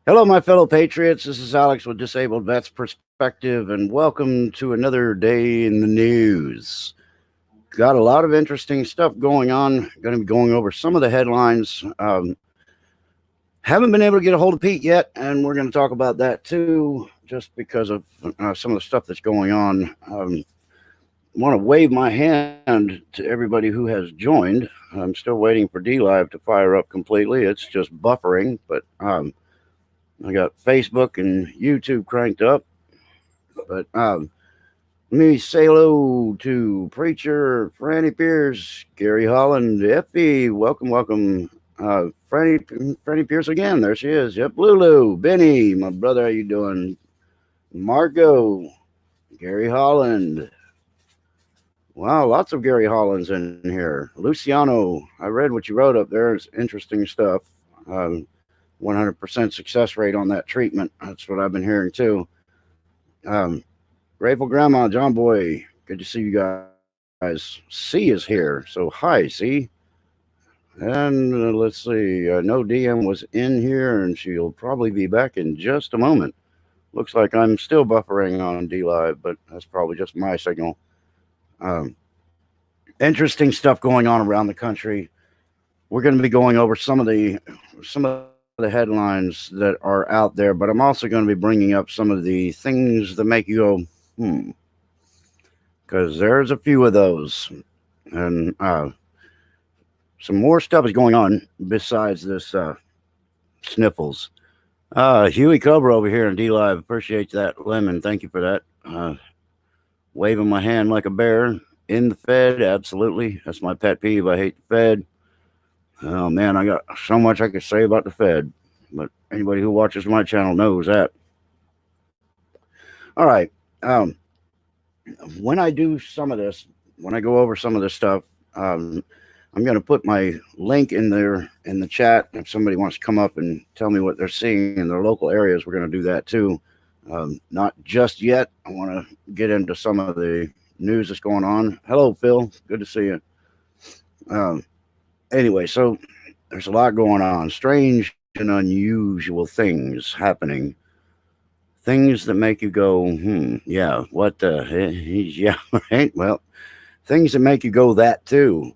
Hello, my fellow patriots. This is Alex with Disabled Vets Perspective, and welcome to another day in the news. Got a lot of interesting stuff going on. Going to be going over some of the headlines. Haven't been able to get a hold of Pete yet, and we're going to talk about that too, just because of some of the stuff that's going on. Want to wave my hand to everybody who has joined. I'm still waiting for D Live to fire up completely. It's just buffering, but I got Facebook and YouTube cranked up. But let me say hello to Preacher, Franny Pierce, Gary Holland, Effie. Welcome, welcome. Franny Pierce again. There she is. Yep, Lulu, Benny, my brother. How you doing? Margot, Gary Holland. Wow, lots of Gary Hollands in here. Luciano, I read what you wrote up there. It's interesting stuff. 100% success rate on that treatment. That's what I've been hearing too. Um, Grateful Grandma, John Boy, good to see you guys. C is here, so hi, C. And let's see, no DM was in here, and she'll probably be back in just a moment. Looks like I'm still buffering on D Live, but that's probably just my signal. Um, Interesting stuff going on around the country. We're going to be going over some of the headlines that are out there, but I'm also going to be bringing up some of the things that make you go, because there's a few of those, and some more stuff is going on besides this sniffles. Huey Cobra over here in D Live. Appreciate that. Lemon, thank you for that. Waving my hand like a bear. In the Fed, absolutely. That's my pet peeve. I hate the Fed. Oh man, I got so much I could say about the Fed, but anybody who watches my channel knows that. All right. Um, when I do some of this, when I go over some of this stuff, um, I'm going to put my link in there in the chat. If somebody wants to come up and tell me what they're seeing in their local areas, we're going to do that too. Not just yet. I want to get into some of the news that's going on. Hello, Phil. Good to see you. Um, anyway, so there's a lot going on. Strange and unusual things happening. Things that make you go, yeah, what the, yeah, right? Well, things that make you go that too.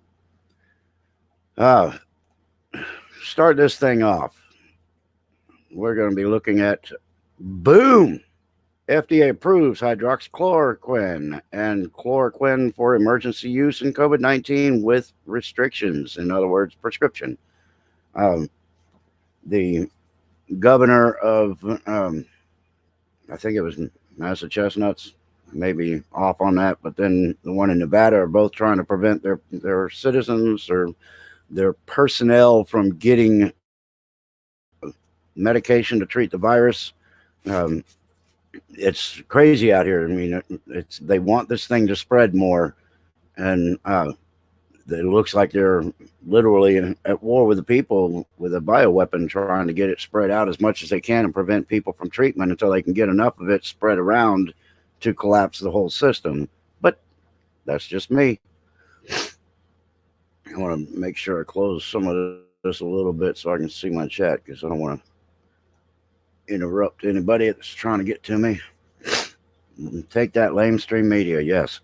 Uh, Start this thing off. We're going to be looking at boom. FDA approves hydroxychloroquine and chloroquine for emergency use in COVID 19 with restrictions. In other words, prescription. Um, the governor of, I think it was Massachusetts, maybe off on that, but then the one in Nevada are both trying to prevent their citizens or their personnel from getting medication to treat the virus. Um, it's crazy out here. I mean, they want this thing to spread more, and it looks like they're literally at war with the people with a bioweapon, trying to get it spread out as much as they can and prevent people from treatment until they can get enough of it spread around to collapse the whole system. But that's just me. I want to make sure I close some of this a little bit so I can see my chat because I don't want to interrupt anybody that's trying to get to me. Take that, lamestream media. Yes.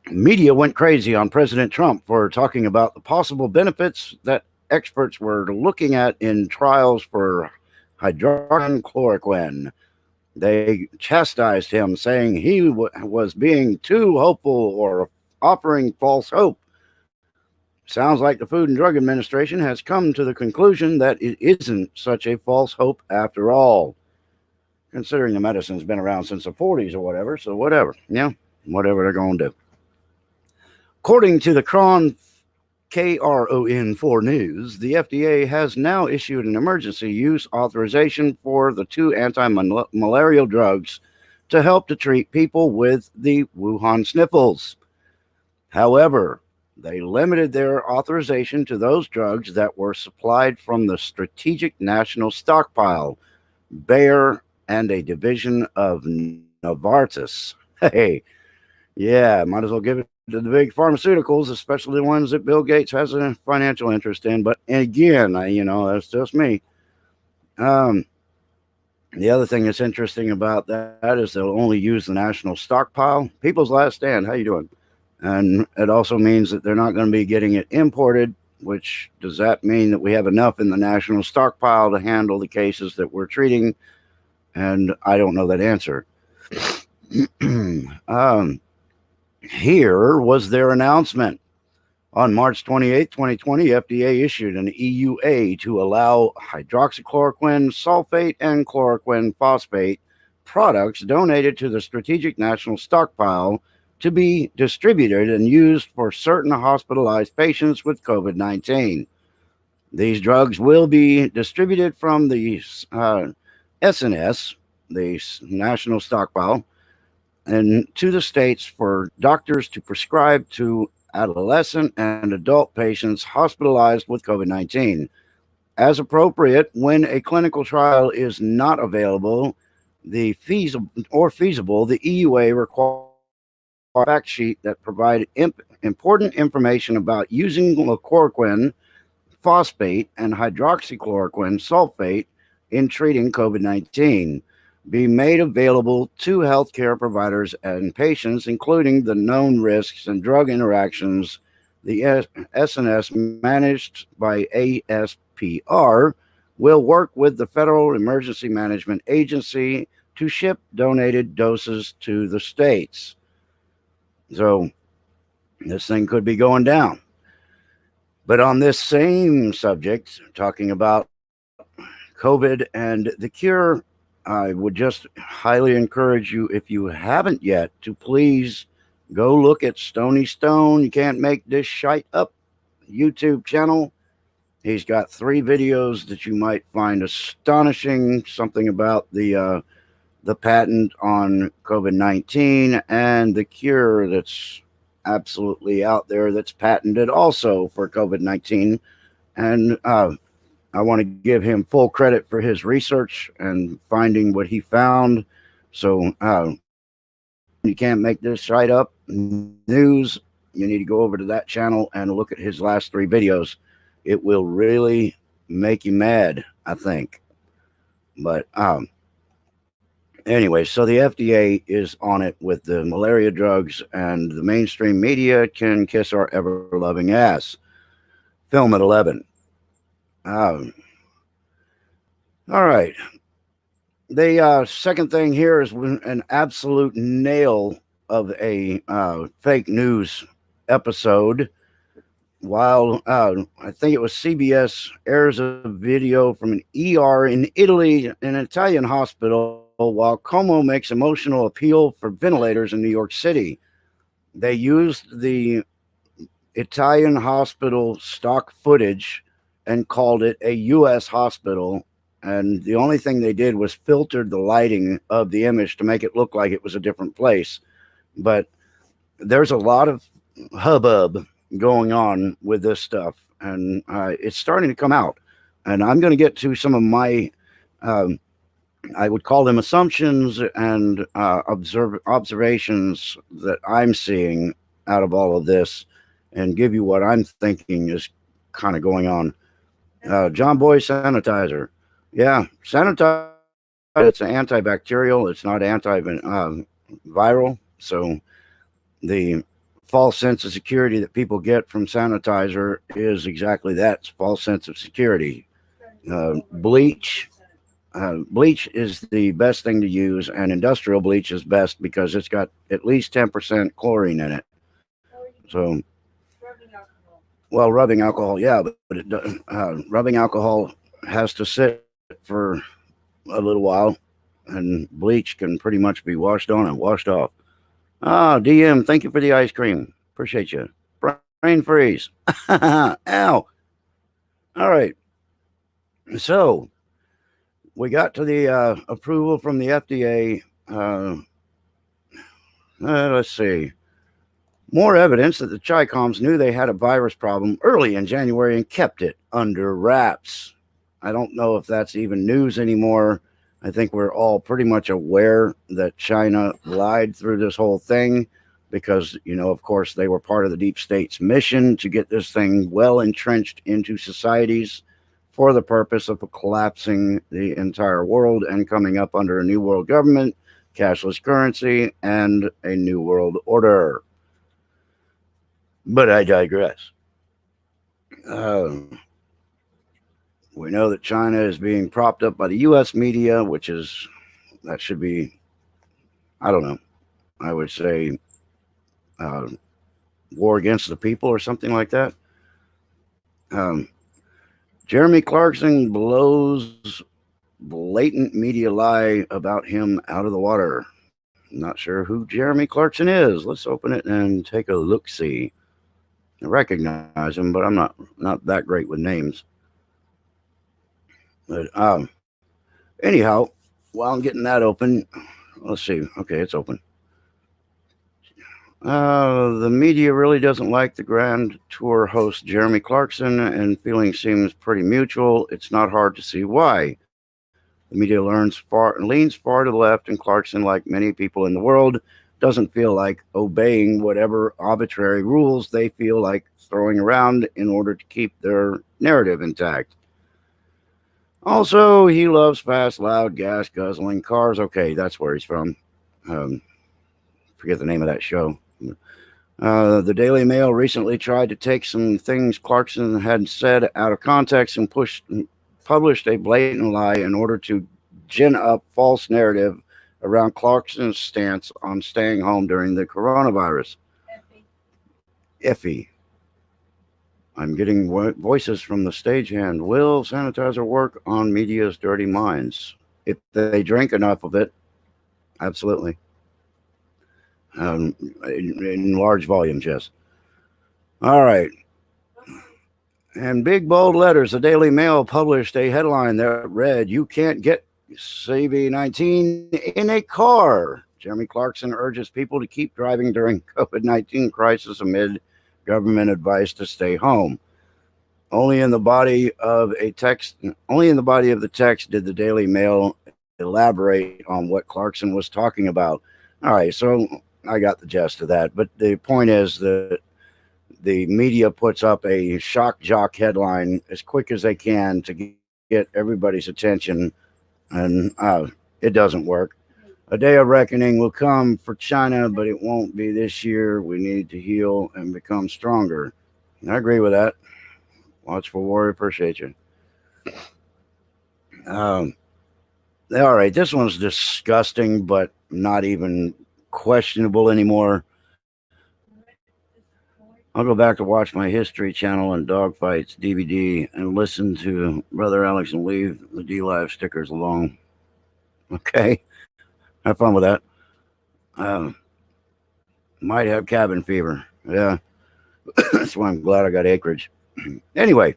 Media went crazy on President Trump for talking about the possible benefits that experts were looking at in trials for hydroxychloroquine. They chastised him, saying he was being too hopeful or offering false hope. Sounds like the Food and Drug Administration has come to the conclusion that it isn't such a false hope after all, considering the medicine's been around since the 40s or whatever. So whatever, whatever they're going to do. According to the KRON4 News, the FDA has now issued an emergency use authorization for the two anti-malarial drugs to help to treat people with the Wuhan sniffles. However, they limited their authorization to those drugs that were supplied from the Strategic National Stockpile, Bayer, and a division of Novartis. Hey, yeah, might as well give it to the big pharmaceuticals, especially the ones that Bill Gates has a financial interest in. But again, that's just me. Um, The other thing that's interesting about that is they'll only use the national stockpile. People's last stand. How you doing? And it also means that they're not going to be getting it imported, which does that mean that we have enough in the national stockpile to handle the cases that we're treating? And I don't know that answer. Here was their announcement. On March 28, 2020, FDA issued an EUA to allow hydroxychloroquine sulfate and chloroquine phosphate products donated to the Strategic National Stockpile to be distributed and used for certain hospitalized patients with COVID-19. These drugs will be distributed from the SNS, the National Stockpile, and to the states for doctors to prescribe to adolescent and adult patients hospitalized with COVID-19. As appropriate, when a clinical trial is not available, the feasible, the EUA requires a fact sheet that provide important information about using chloroquine phosphate and hydroxychloroquine sulfate in treating COVID-19 be made available to healthcare providers and patients, including the known risks and drug interactions. The SNS, managed by ASPR, will work with the Federal Emergency Management Agency to ship donated doses to the states. So this thing could be going down. But on this same subject, talking about COVID and the cure, I would just highly encourage you, if you haven't yet, to please go look at Stony Stone. You can't make this shite up YouTube channel. He's got 3 videos that you might find astonishing. Something about the patent on COVID-19 and the cure that's absolutely out there that's patented also for COVID-19. And I want to give him full credit for his research and finding what he found. So you can't make this right up news. You need to go over to that channel and look at his last 3 videos. It will really make you mad, I think. But anyway, so the FDA is on it with the malaria drugs, and the mainstream media can kiss our ever-loving ass. Film at 11. All right. The second thing here is an absolute nail of a fake news episode. While I think it was CBS airs a video from an ER in Italy, an Italian hospital, while Como makes emotional appeal for ventilators in New York City. They used the Italian hospital stock footage and called it a U.S. hospital. And the only thing they did was filtered the lighting of the image to make it look like it was a different place. But there's a lot of hubbub going on with this stuff, and it's starting to come out. And I'm going to get to some of my, I would call them assumptions and observations that I'm seeing out of all of this, and give you what I'm thinking is kind of going on. John Boy sanitizer. Yeah, sanitizer, it's antibacterial. It's not antiviral. So the false sense of security that people get from sanitizer is exactly that. It's false sense of security. Bleach. Bleach is the best thing to use, and industrial bleach is best because it's got at least 10% chlorine in it. So, well, rubbing alcohol, yeah, but rubbing alcohol has to sit for a little while, and bleach can pretty much be washed on and washed off. DM, thank you for the ice cream. Appreciate you. Brain freeze. Ow. All right. So we got to the approval from the FDA. Let's see. More evidence that the Chi-Coms knew they had a virus problem early in January and kept it under wraps. I don't know if that's even news anymore. I think we're all pretty much aware that China lied through this whole thing because, you know, of course, they were part of the deep state's mission to get this thing well entrenched into societies for the purpose of collapsing the entire world and coming up under a new world government, cashless currency, and a new world order. But I digress. Uh, we know that China is being propped up by the U.S. media, which is, that should be, I don't know, I would say uh, war against the people or something like that. Um, Jeremy Clarkson blows blatant media lie about him out of the water. Not sure who Jeremy Clarkson is. Let's open it and take a look. See, I recognize him, but I'm not that great with names. But anyhow, while I'm getting that open, let's see. Okay, it's open. The media really doesn't like the Grand Tour host Jeremy Clarkson, and feeling seems pretty mutual. It's not hard to see why. The media leans far to the left, and Clarkson, like many people in the world, doesn't feel like obeying whatever arbitrary rules they feel like throwing around in order to keep their narrative intact. Also, he loves fast, loud, gas guzzling cars. Okay, that's where he's from. Um, Forget the name of that show. The Daily Mail recently tried to take some things Clarkson had said out of context and published a blatant lie in order to gin up false narrative around Clarkson's stance on staying home during the coronavirus. Effie. I'm getting voices from the stagehand. Will sanitizer work on media's dirty minds? If they drink enough of it, absolutely. In large volumes, yes. All right. And big bold letters, the Daily Mail published a headline that read, "You can't get CV-19 in a car." Jeremy Clarkson urges people to keep driving during COVID-19 crisis amid government advice to stay home. Only in the body of the text did the Daily Mail elaborate on what Clarkson was talking about. All right, so I got the gist of that. But the point is that the media puts up a shock jock headline as quick as they can to get everybody's attention, and it doesn't work. A day of reckoning will come for China, but it won't be this year. We need to heal and become stronger. I agree with that. Watchful warrior, appreciate you. All right, this one's disgusting, but not even questionable anymore. I'll go back to watch my History Channel and Dogfights DVD and listen to Brother Alex and leave the D-Live stickers alone. Okay, have fun with that. Might have cabin fever. Yeah, that's why I'm glad I got acreage. Anyway,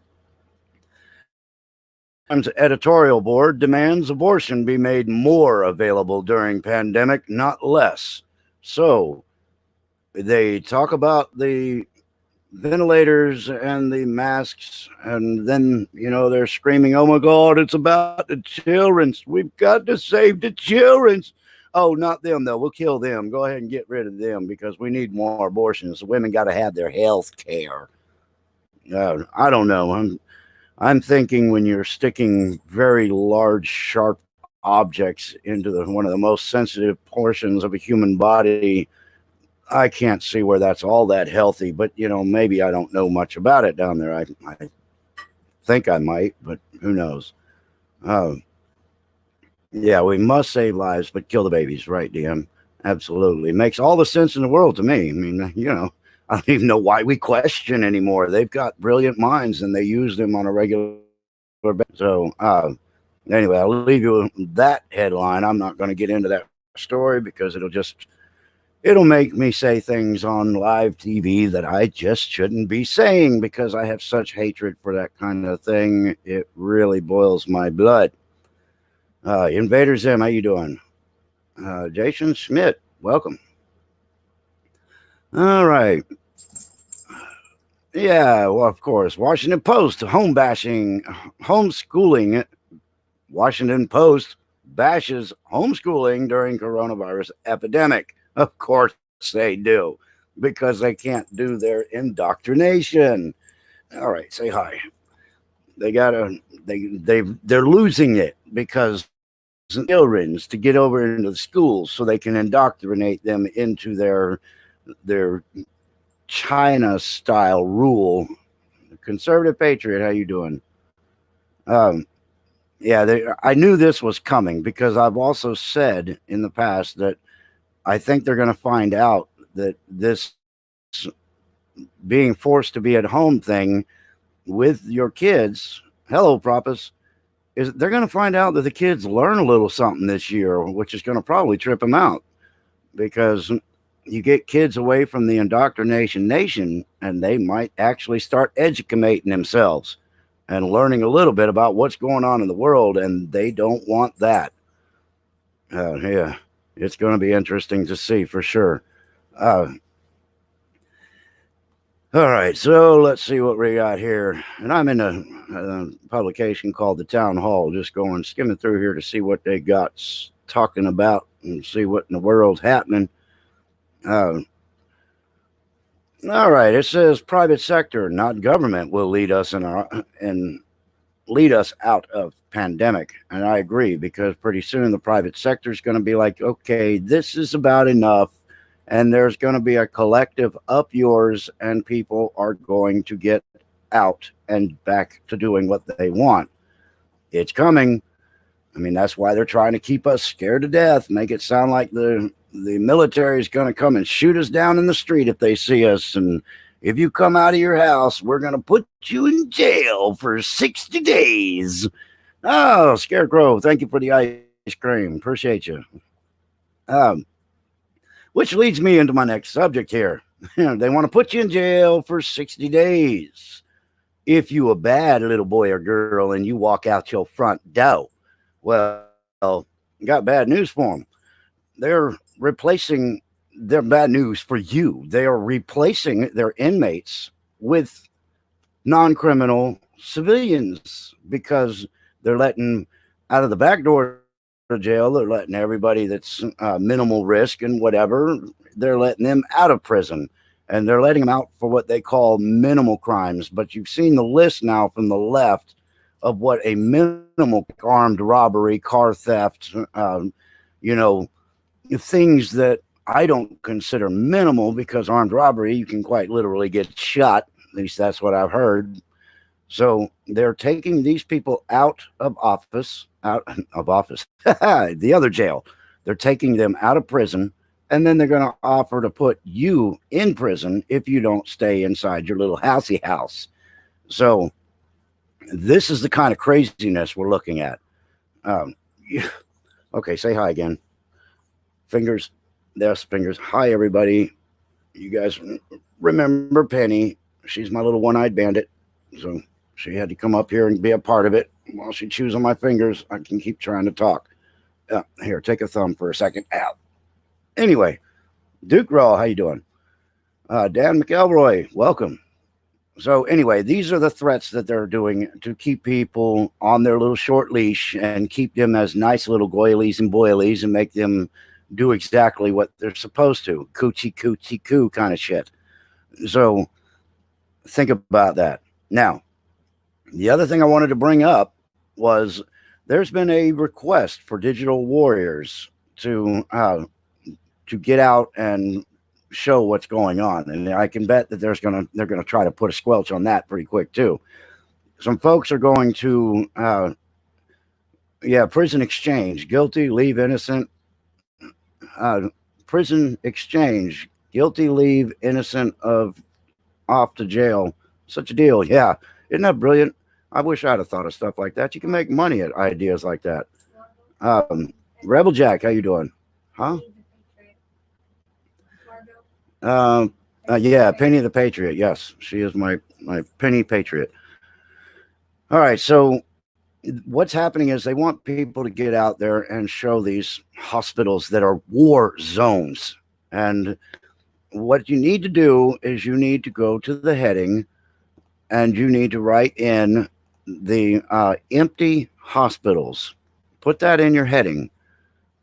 Times editorial board demands abortion be made more available during pandemic, not less. So they talk about the ventilators and the masks, and then they're screaming, "Oh my God, it's about the children's. We've got to save the children's." Oh, not them though. We'll kill them. Go ahead and get rid of them because we need more abortions. The women got to have their health care. I don't know. I'm thinking when you're sticking very large, sharp objects into one of the most sensitive portions of a human body, I can't see where that's all that healthy. But maybe I don't know much about it down there. I think I might, but who knows? Yeah, we must save lives, but kill the babies, right, DM? Absolutely. It makes all the sense in the world to me. I mean, I don't even know why we question anymore. They've got brilliant minds and they use them on a regular basis. So anyway, I'll leave you with that headline. I'm not going to get into that story because it'll make me say things on live TV that I just shouldn't be saying because I have such hatred for that kind of thing. It really boils my blood. Invader Zim, how you doing? Jason Schmidt, welcome. All right. Yeah, well, of course. Washington Post, homeschooling. Washington Post bashes homeschooling during coronavirus epidemic. Of course they do, because they can't do their indoctrination. All right, say hi. they're losing it because children to get over into the schools so they can indoctrinate them into their China style rule. Conservative Patriot, how you doing? Um, yeah, I knew this was coming because I've also said in the past that I think they're going to find out that this being forced to be at home thing with your kids, hello, Propus, is they're going to find out that the kids learn a little something this year, which is going to probably trip them out because you get kids away from the indoctrination nation and they might actually start educating themselves and learning a little bit about what's going on in the world, and they don't want that. Yeah, it's going to be interesting to see for sure. All right, so let's see what we got here. And I'm in a publication called The Town Hall, just going skimming through here to see what they got talking about and see what in the world's happening. All right, it says private sector, not government, will lead us lead us out of pandemic. And I agree, because pretty soon the private sector is going to be like, okay, this is about enough. And there's going to be a collective up yours, and people are going to get out and back to doing what they want. It's coming. I mean, that's why they're trying to keep us scared to death, make it sound like the military is going to come and shoot us down in the street if they see us. And if you come out of your house, we're going to put you in jail for 60 days. Oh, Scarecrow, thank you for the ice cream. Appreciate you. Which leads me into my next subject here. They want to put you in jail for 60 days. If you a bad little boy or girl and you walk out your front door, well, got bad news for them. They're replacing their bad news for you. They are replacing their inmates with non-criminal civilians because they're letting out of the back door of jail. They're letting everybody that's minimal risk and whatever, they're letting them out of prison, and they're letting them out for what they call minimal crimes. But you've seen the list now from the left of what a minimal armed robbery, car theft, things that I don't consider minimal, because armed robbery, you can quite literally get shot. At least that's what I've heard. So they're taking these people out of office, the other jail. They're taking them out of prison, and then they're going to offer to put you in prison if you don't stay inside your little housey house. So this is the kind of craziness we're looking at. Okay, say hi again. Fingers. There's fingers. Hi, everybody. You guys remember Penny. She's my little one-eyed bandit. So she had to come up here and be a part of it. While she chews on my fingers, I can keep trying to talk. Here, take a thumb for a second. Ow. Anyway, Duke Raw, how you doing? Dan McElroy, welcome. So anyway, these are the threats that they're doing to keep people on their little short leash and keep them as nice little goilies and boilies and make them do exactly what they're supposed to. Coochie, coochie, coo kind of shit. So think about that. Now, the other thing I wanted to bring up was there's been a request for digital warriors to get out and show what's going on, and I can bet that they're gonna try to put a squelch on that pretty quick too. Some folks are going to prison exchange, guilty, leave innocent. Prison exchange, guilty, leave innocent of off to jail. Such a deal. Yeah, isn't that brilliant? I wish I'd have thought of stuff like that. You can make money at ideas like that. Rebel Jack, how you doing? Huh? Yeah, Penny the Patriot. Yes, she is my Penny Patriot. All right, so what's happening is they want people to get out there and show these hospitals that are war zones. And what you need to do is you need to go to the heading and you need to write in the empty hospitals. Put that in your heading.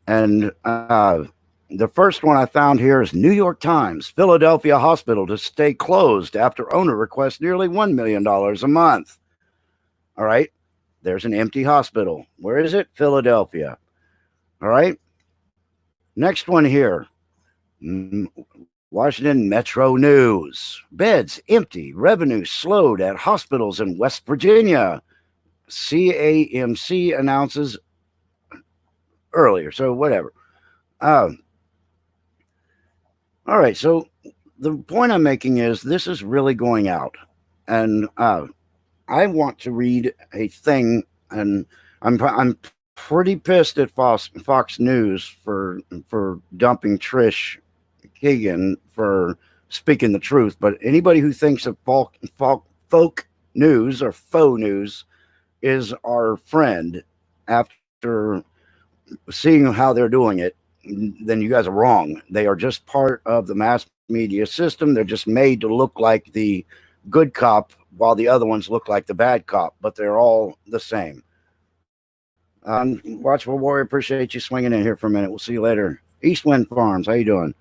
And the first one I found here is New York Times, Philadelphia hospital to stay closed after owner requests nearly $1 million a month. All right. There's an empty hospital. Where is it? Philadelphia. All right. Next one here. Washington Metro News. Beds empty. Revenue slowed at hospitals in West Virginia. CAMC announces earlier. So, whatever. All right. So, the point I'm making is this is really going out. And I want to read a thing, and I'm pretty pissed at Fox News for dumping Trish Keegan for speaking the truth. But anybody who thinks that folk news or faux news is our friend after seeing how they're doing it, then you guys are wrong. They are just part of the mass media system. They're just made to look like the good cop while the other ones look like the bad cop, but they're all the same. Watchful Warrior, appreciate you swinging in here for a minute. We'll see you later. Eastwind Farms, how you doing?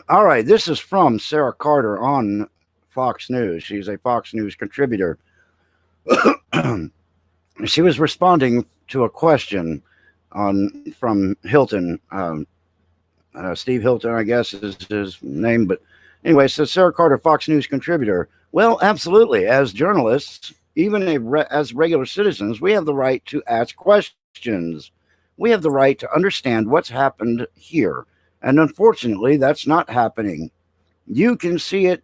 All right, this is from Sarah Carter on Fox News. She's a Fox News contributor. She was responding to a question from Hilton. Steve Hilton, I guess is his name. But anyway, so Sarah Carter, Fox News contributor. Well, absolutely. As journalists, even as regular citizens, we have the right to ask questions. We have the right to understand what's happened here. And unfortunately, that's not happening. You can see it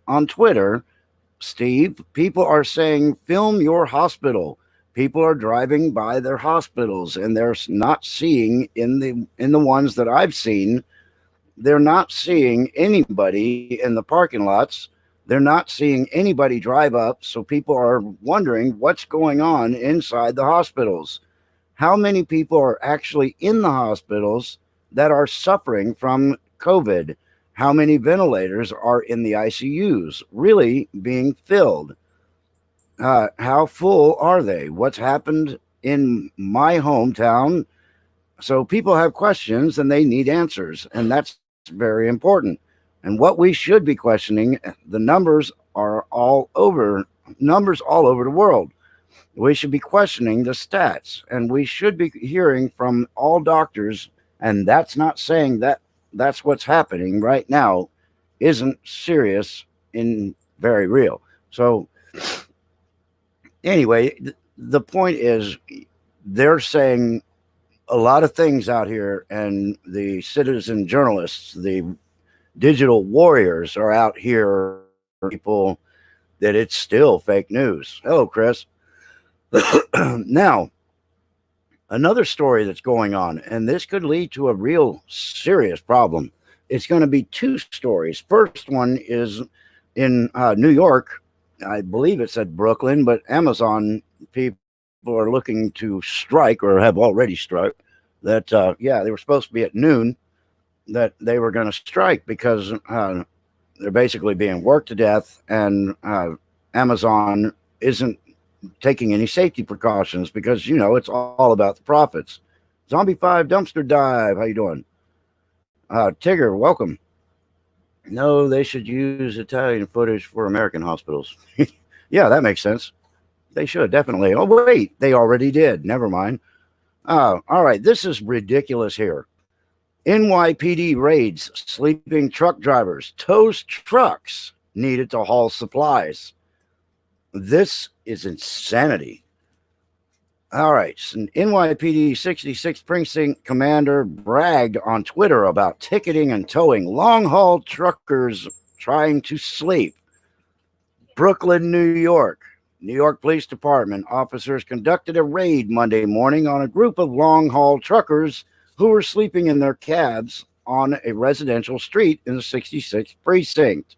on Twitter, Steve. People are saying, film your hospital. People are driving by their hospitals, and they're not seeing in the ones that I've seen, they're not seeing anybody in the parking lots. They're not seeing anybody drive up. So people are wondering what's going on inside the hospitals. How many people are actually in the hospitals that are suffering from COVID? How many ventilators are in the ICUs really being filled? How full are they? What's happened in my hometown? So people have questions and they need answers, and that's very important. And what we should be questioning, the numbers are all over the world. We should be questioning the stats, and we should be hearing from all doctors. And that's not saying that that's what's happening right now isn't serious and very real. So anyway, the point is they're saying a lot of things out here, and the citizen journalists, the digital warriors are out here, people that it's still fake news. Hello, Chris. Now, another story that's going on, and this could lead to a real serious problem. It's going to be two stories. First one is in New York. I believe it said Brooklyn, but Amazon people are looking to strike, or have already struck. That they were supposed to be at noon, that they were going to strike because they're basically being worked to death, and Amazon isn't taking any safety precautions because, it's all about the profits. Zombie 5 Dumpster Dive, how you doing? Tigger, welcome. No, they should use Italian footage for American hospitals. Yeah, that makes sense. They should, definitely. Oh, wait, they already did. Never mind. All right, this is ridiculous here. NYPD raids sleeping truck drivers, tows trucks needed to haul supplies. This is insanity. All right, so NYPD 66th Precinct Commander bragged on Twitter about ticketing and towing long-haul truckers trying to sleep. Brooklyn, New York. New York Police Department officers conducted a raid Monday morning on a group of long-haul truckers who were sleeping in their cabs on a residential street in the 66th Precinct.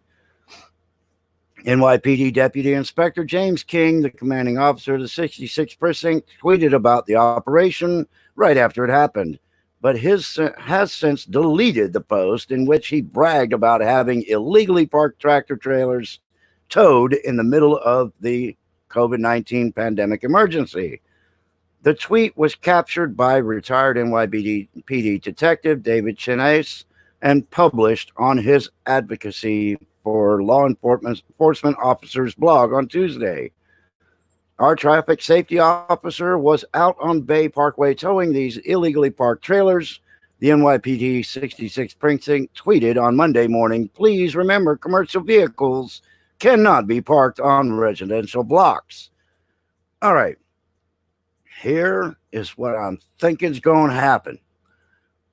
NYPD Deputy Inspector James King, the commanding officer of the 66th Precinct, tweeted about the operation right after it happened, but has since deleted the post in which he bragged about having illegally parked tractor trailers towed in the middle of the COVID-19 pandemic emergency. The tweet was captured by retired NYPD detective David Chinese and published on his advocacy for law enforcement officers blog on Tuesday. Our traffic safety officer was out on Bay Parkway towing these illegally parked trailers. The NYPD 66 precinct tweeted on Monday morning, please remember commercial vehicles cannot be parked on residential blocks. All right, here is what I'm thinking is going to happen.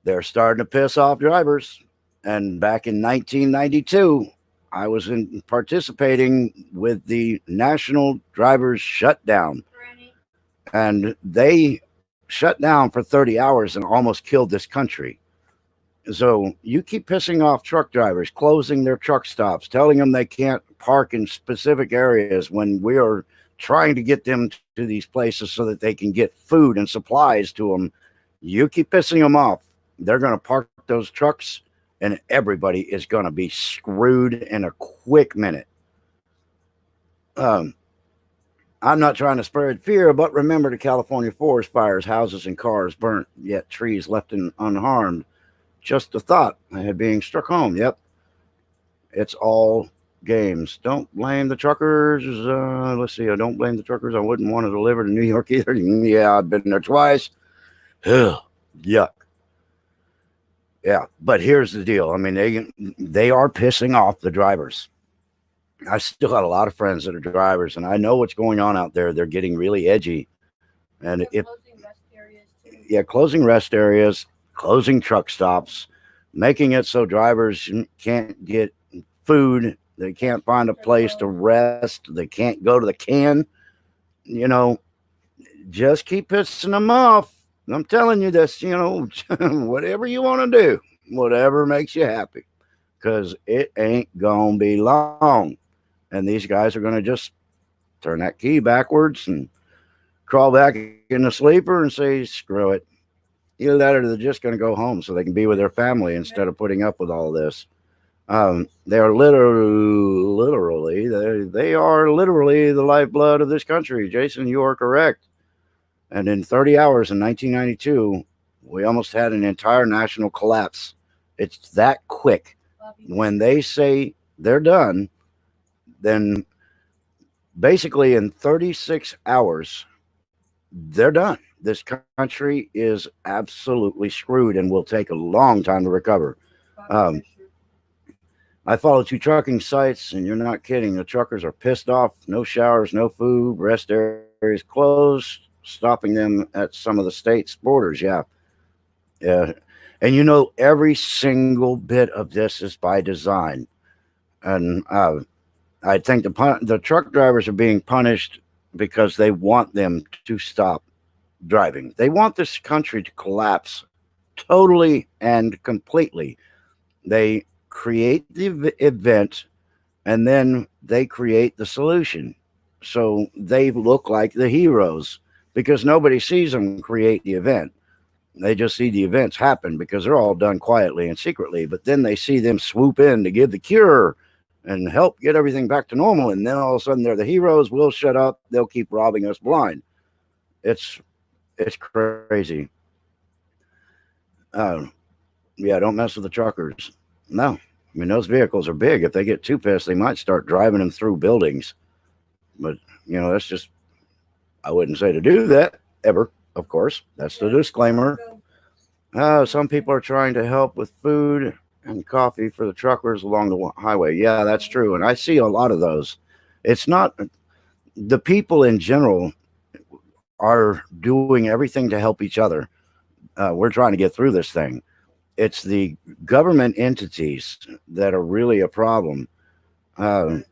They're starting to piss off drivers. And back in 1992, I was participating with the National Drivers Shutdown. And they shut down for 30 hours and almost killed this country. So you keep pissing off truck drivers, closing their truck stops, telling them they can't park in specific areas when we are trying to get them to these places so that they can get food and supplies to them. You keep pissing them off, they're going to park those trucks and everybody is going to be screwed in a quick minute. I'm not trying to spread fear, but remember the California forest fires, houses and cars burnt, yet trees left unharmed. Just a thought I had being struck home. Yep. It's all games. Don't blame the truckers. Let's see. I don't blame the truckers. I wouldn't want to deliver to New York either. Yeah, I've been there twice. Ugh, yuck. Yeah, but here's the deal. I mean, they are pissing off the drivers. I still got a lot of friends that are drivers, and I know what's going on out there. They're getting really edgy. And closing rest areas too. Yeah, closing rest areas, closing truck stops, making it so drivers can't get food. They can't find a place to rest. They can't go to the can. You know, just keep pissing them off. I'm telling you this, whatever you want to do, whatever makes you happy, because it ain't going to be long. And these guys are going to just turn that key backwards and crawl back in the sleeper and say, screw it. Either that or they're just going to go home so they can be with their family instead of putting up with all this. They are literally the lifeblood of this country. Jason, you are correct. And in 30 hours in 1992, we almost had an entire national collapse. It's that quick. When they say they're done, then basically in 36 hours, they're done. This country is absolutely screwed and will take a long time to recover. I follow 2 trucking sites, and you're not kidding. The truckers are pissed off. No showers, no food, rest areas closed, stopping them at some of the state's borders. Yeah. And every single bit of this is by design. And I think the truck drivers are being punished because they want them to stop driving. They want this country to collapse totally and completely. They create the event and then they create the solution. So they look like the heroes because nobody sees them create the event. They just see the events happen because they're all done quietly and secretly. But then they see them swoop in to give the cure and help get everything back to normal. And then all of a sudden they're the heroes. We'll shut up. They'll keep robbing us blind. It's crazy. Yeah, don't mess with the truckers. No. I mean, those vehicles are big. If they get too pissed, they might start driving them through buildings. But, that's just, I wouldn't say to do that ever, of course. That's the disclaimer. Some people are trying to help with food and coffee for the truckers along the highway. Yeah, that's true. And I see a lot of those. It's not the people in general are doing everything to help each other. We're trying to get through this thing. It's the government entities that are really a problem. Flat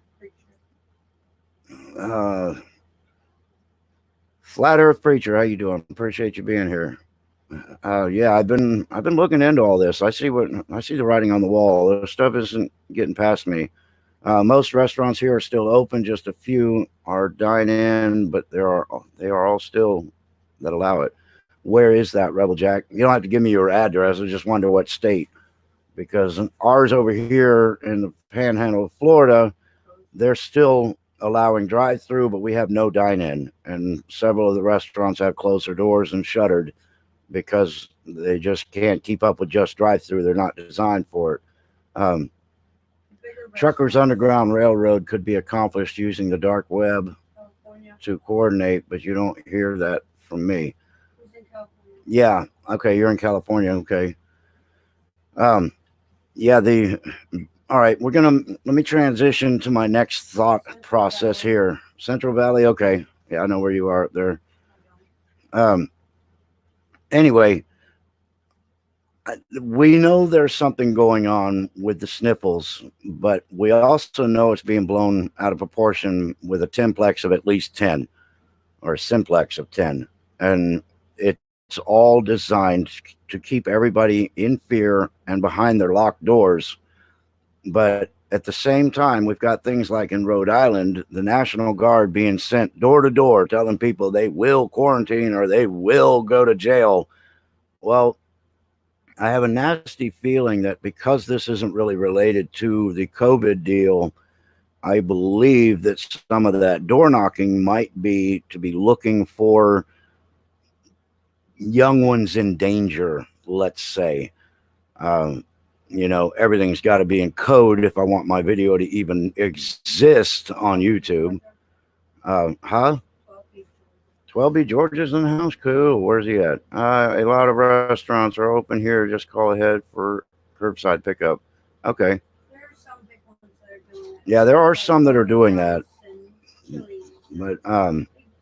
Earth Preacher, how you doing? Appreciate you being here. Yeah, I've been looking into all this. I see the writing on the wall. The stuff isn't getting past me. Most restaurants here are still open. Just a few are dine-in, but they are all still that allow it. Where is that, Rebel Jack? You don't have to give me your address. I just wonder what state, because ours over here in the Panhandle of Florida, they're still allowing drive-through, but we have no dine-in, and several of the restaurants have closed their doors and shuttered because they just can't keep up with just drive-through. They're not designed for it. Truckers' Underground Railroad could be accomplished using the dark web. to coordinate, but you don't hear that from me. Who's in California? Yeah. Okay. You're in California. Okay. Um, yeah. All right. Let me transition to my next thought Central process Valley. here. Central Valley. Okay. Yeah. I know where you are up there. I don't. Um, anyway, we know there's something going on with the sniffles, but we also know it's being blown out of proportion with a templex of at least 10 or a simplex of 10. And it's all designed to keep everybody in fear and behind their locked doors. But at the same time, we've got things like in Rhode Island, the National Guard being sent door to door telling people they will quarantine or they will go to jail. Well, I have a nasty feeling that because this isn't really related to the COVID deal, I believe that some of that door knocking might be to be looking for young ones in danger, let's say. Um, everything's got to be in code if I want my video to even exist on YouTube. Huh? 12B George's in the house. Cool. Where's he at? A lot of restaurants are open here. Just call ahead for curbside pickup. Okay. There are some big ones that are doing that. Yeah, there are some that are doing that. But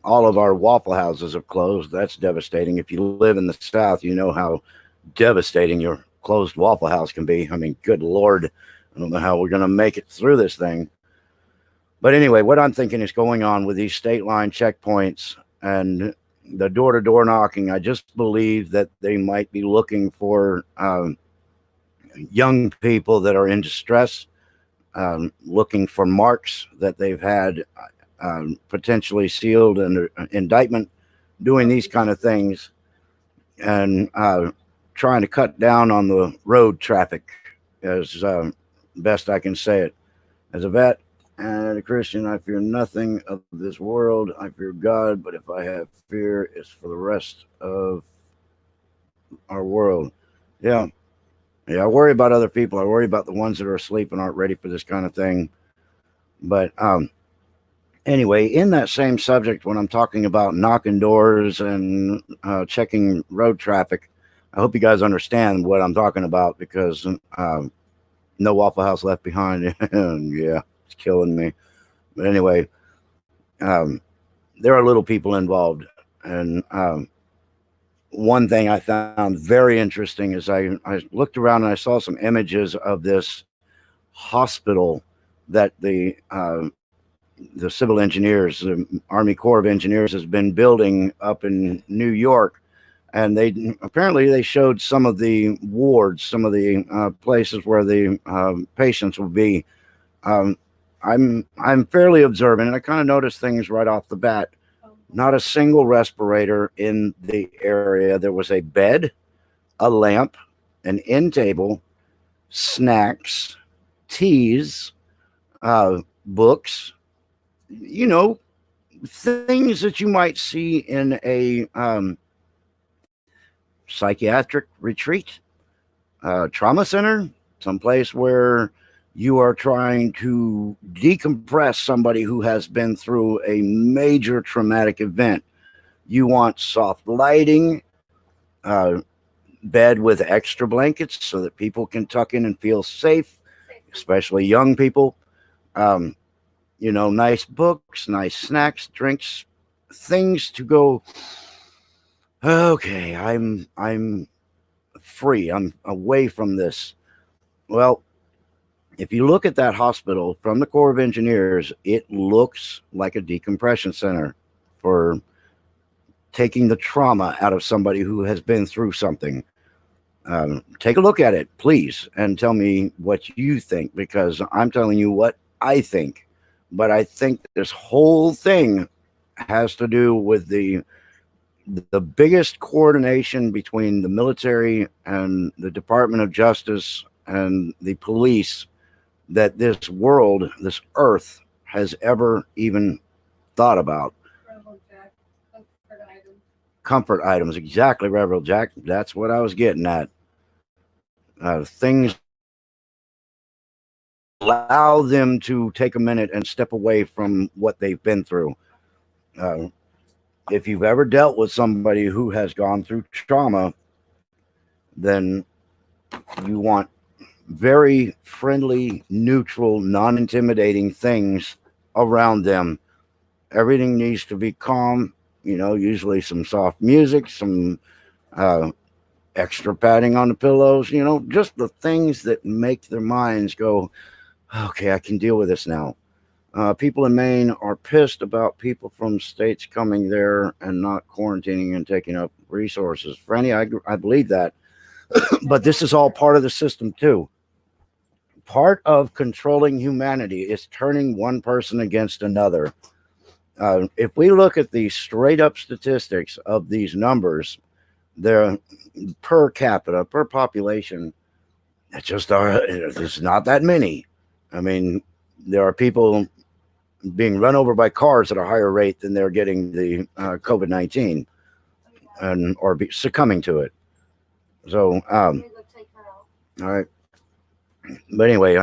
all of our Waffle Houses have closed. That's devastating. If you live in the South, you know how devastating your closed Waffle House can be. I mean, good Lord. I don't know how we're going to make it through this thing. But anyway, what I'm thinking is going on with these state line checkpoints and the door-to-door knocking, I just believe that they might be looking for young people that are in distress, looking for marks that they've had potentially sealed under indictment, doing these kind of things, and trying to cut down on the road traffic as best I can say it. As a vet and a Christian, I fear nothing of this world. I fear God, but if I have fear, it's for the rest of our world. Yeah. Yeah, I worry about other people. I worry about the ones that are asleep and aren't ready for this kind of thing. But anyway, in that same subject, when I'm talking about knocking doors and checking road traffic, I hope you guys understand what I'm talking about, because no Waffle House left behind. Yeah, it's killing me. But anyway, there are little people involved. And one thing I found very interesting is I looked around and I saw some images of this hospital that the civil engineers, the Army Corps of Engineers, has been building up in New York. And they showed some of the wards, some of the places where the patients will be. I'm fairly observant, and I kind of noticed things right off the bat. Not a single respirator in the area. There was a bed, a lamp, an end table, snacks, teas, books, things that you might see in a psychiatric retreat, trauma center, someplace where you are trying to decompress somebody who has been through a major traumatic event. You want soft lighting, bed with extra blankets so that people can tuck in and feel safe, especially young people. Nice books, nice snacks, drinks, things to go, okay, I'm free. I'm away from this. Well, if you look at that hospital from the Corps of Engineers, it looks like a decompression center for taking the trauma out of somebody who has been through something. Take a look at it, please, and tell me what you think, because I'm telling you what I think. But I think this whole thing has to do with the biggest coordination between the military and the Department of Justice and the police that this world, this earth, has ever even thought about. Jack, comfort items. Comfort items, exactly, Reverend Jack. That's what I was getting at. Things allow them to take a minute and step away from what they've been through. Uh, if you've ever dealt with somebody who has gone through trauma, then you want very friendly, neutral, non intimidating things around them. Everything needs to be calm, usually some soft music, some uh, extra padding on the pillows, just the things that make their minds go, okay, I can deal with this now. People in Maine are pissed about people from states coming there and not quarantining and taking up resources. Franny, I believe that. But this is all part of the system, too. Part of controlling humanity is turning one person against another. If we look at the straight up statistics of these numbers, they're per capita, per population, there's not that many. I mean, there are people being run over by cars at a higher rate than they're getting the COVID-19 and or succumbing to it. So, all right. But anyway,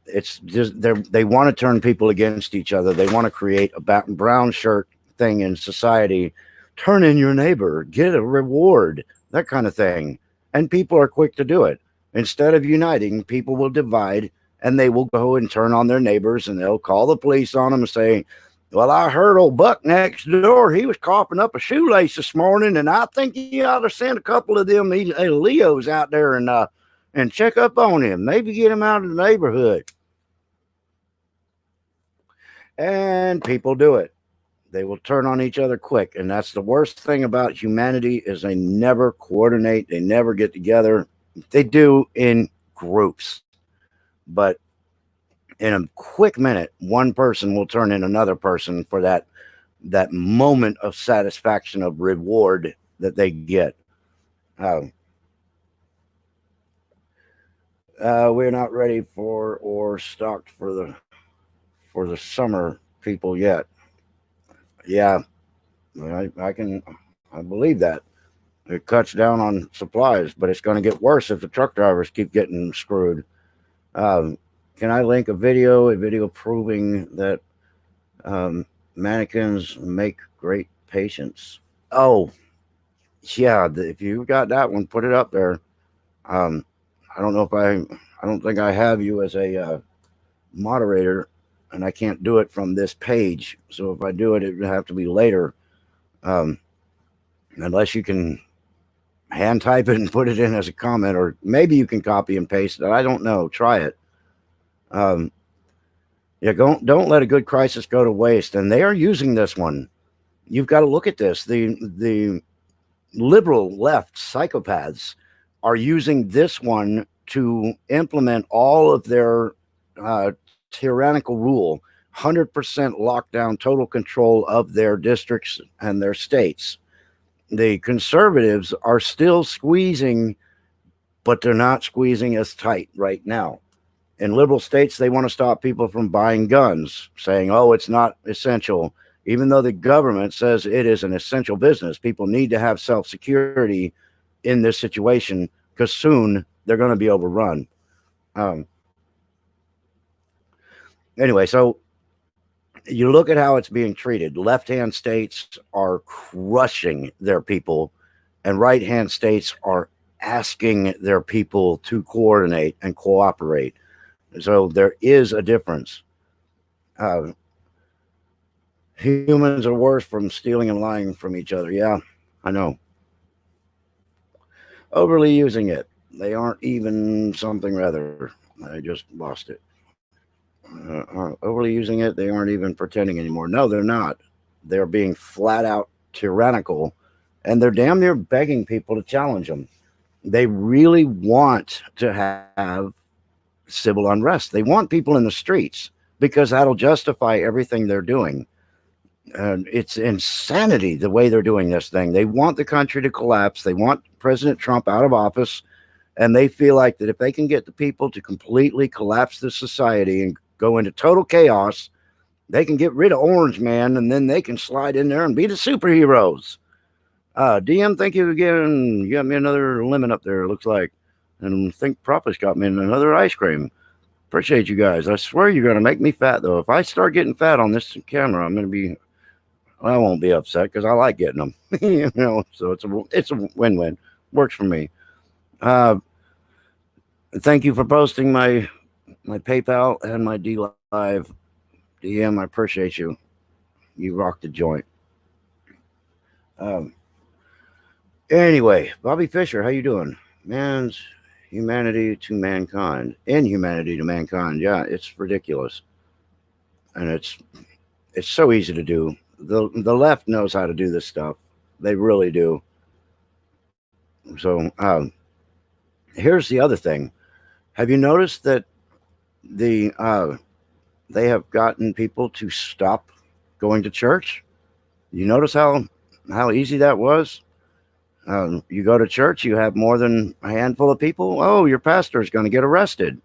it's just they want to turn people against each other. They want to create a brown shirt thing in society. Turn in your neighbor, get a reward, that kind of thing. And people are quick to do it. Instead of uniting, people will divide, and they will go and turn on their neighbors, and they'll call the police on them and say, well, I heard old Buck next door, he was coughing up a shoelace this morning, and I think you ought to send a couple of them Leos out there and check up on him. Maybe get him out of the neighborhood. And people do it. They will turn on each other quick. And that's the worst thing about humanity is they never coordinate. They never get together. They do in groups. But in a quick minute, one person will turn in another person for that moment of satisfaction, of reward that they get. We're not ready for or stocked for the summer, people, yet. Yeah, I believe that. It cuts down on supplies, but it's going to get worse if the truck drivers keep getting screwed. Can I link a video proving that mannequins make great patients? Oh, yeah. If you got that one, put it up there. I don't know if I don't think I have you as a moderator, and I can't do it from this page. So if I do it, it would have to be later. Unless you can hand type it and put it in as a comment, or maybe you can copy and paste it. I don't know. Try it. Yeah, don't let a good crisis go to waste. And they are using this one. You've got to look at this. The liberal left psychopaths are using this one to implement all of their tyrannical rule, 100% lockdown, total control of their districts and their states. The conservatives are still squeezing, but they're not squeezing as tight right now. In liberal states, they want to stop people from buying guns, saying, oh, it's not essential, even though the government says it is an essential business. People need to have self-security in this situation because soon they're going to be overrun. Anyway, so you look at how it's being treated. Left-hand states are crushing their people, and right-hand states are asking their people to coordinate and cooperate. So there is a difference. Humans are worse from stealing and lying from each other. Yeah, I know. Overly using it. They aren't even something rather. I just lost it. Overly using it. They aren't even pretending anymore. No, they're not. They're being flat out tyrannical, and they're damn near begging people to challenge them. They really want to have civil unrest. They want people in the streets because that'll justify everything they're doing. It's insanity the way they're doing this thing. They want the country to collapse. They want President Trump out of office, and they feel like that if they can get the people to completely collapse the society and go into total chaos, they can get rid of Orange Man, and then they can slide in there and be the superheroes. DM, thank you again. You got me another lemon up there, it looks like. And I think Prophet's got me another ice cream. Appreciate you guys. I swear you're going to make me fat, though. If I start getting fat on this camera, I'm going to be I won't be upset because I like getting them. So it's a win-win. Works for me. Uh, Thank you for posting my PayPal and my D Live DM. I appreciate you. You rocked the joint. Um, anyway, Bobby Fischer, how you doing? Man's humanity to mankind, inhumanity to mankind. Yeah, it's ridiculous, and it's so easy to do. The left knows how to do this stuff. They really do. So here's the other thing. Have you noticed that the they have gotten people to stop going to church? You notice how easy that was? You go to church, you have more than a handful of people. Oh, your pastor is going to get arrested.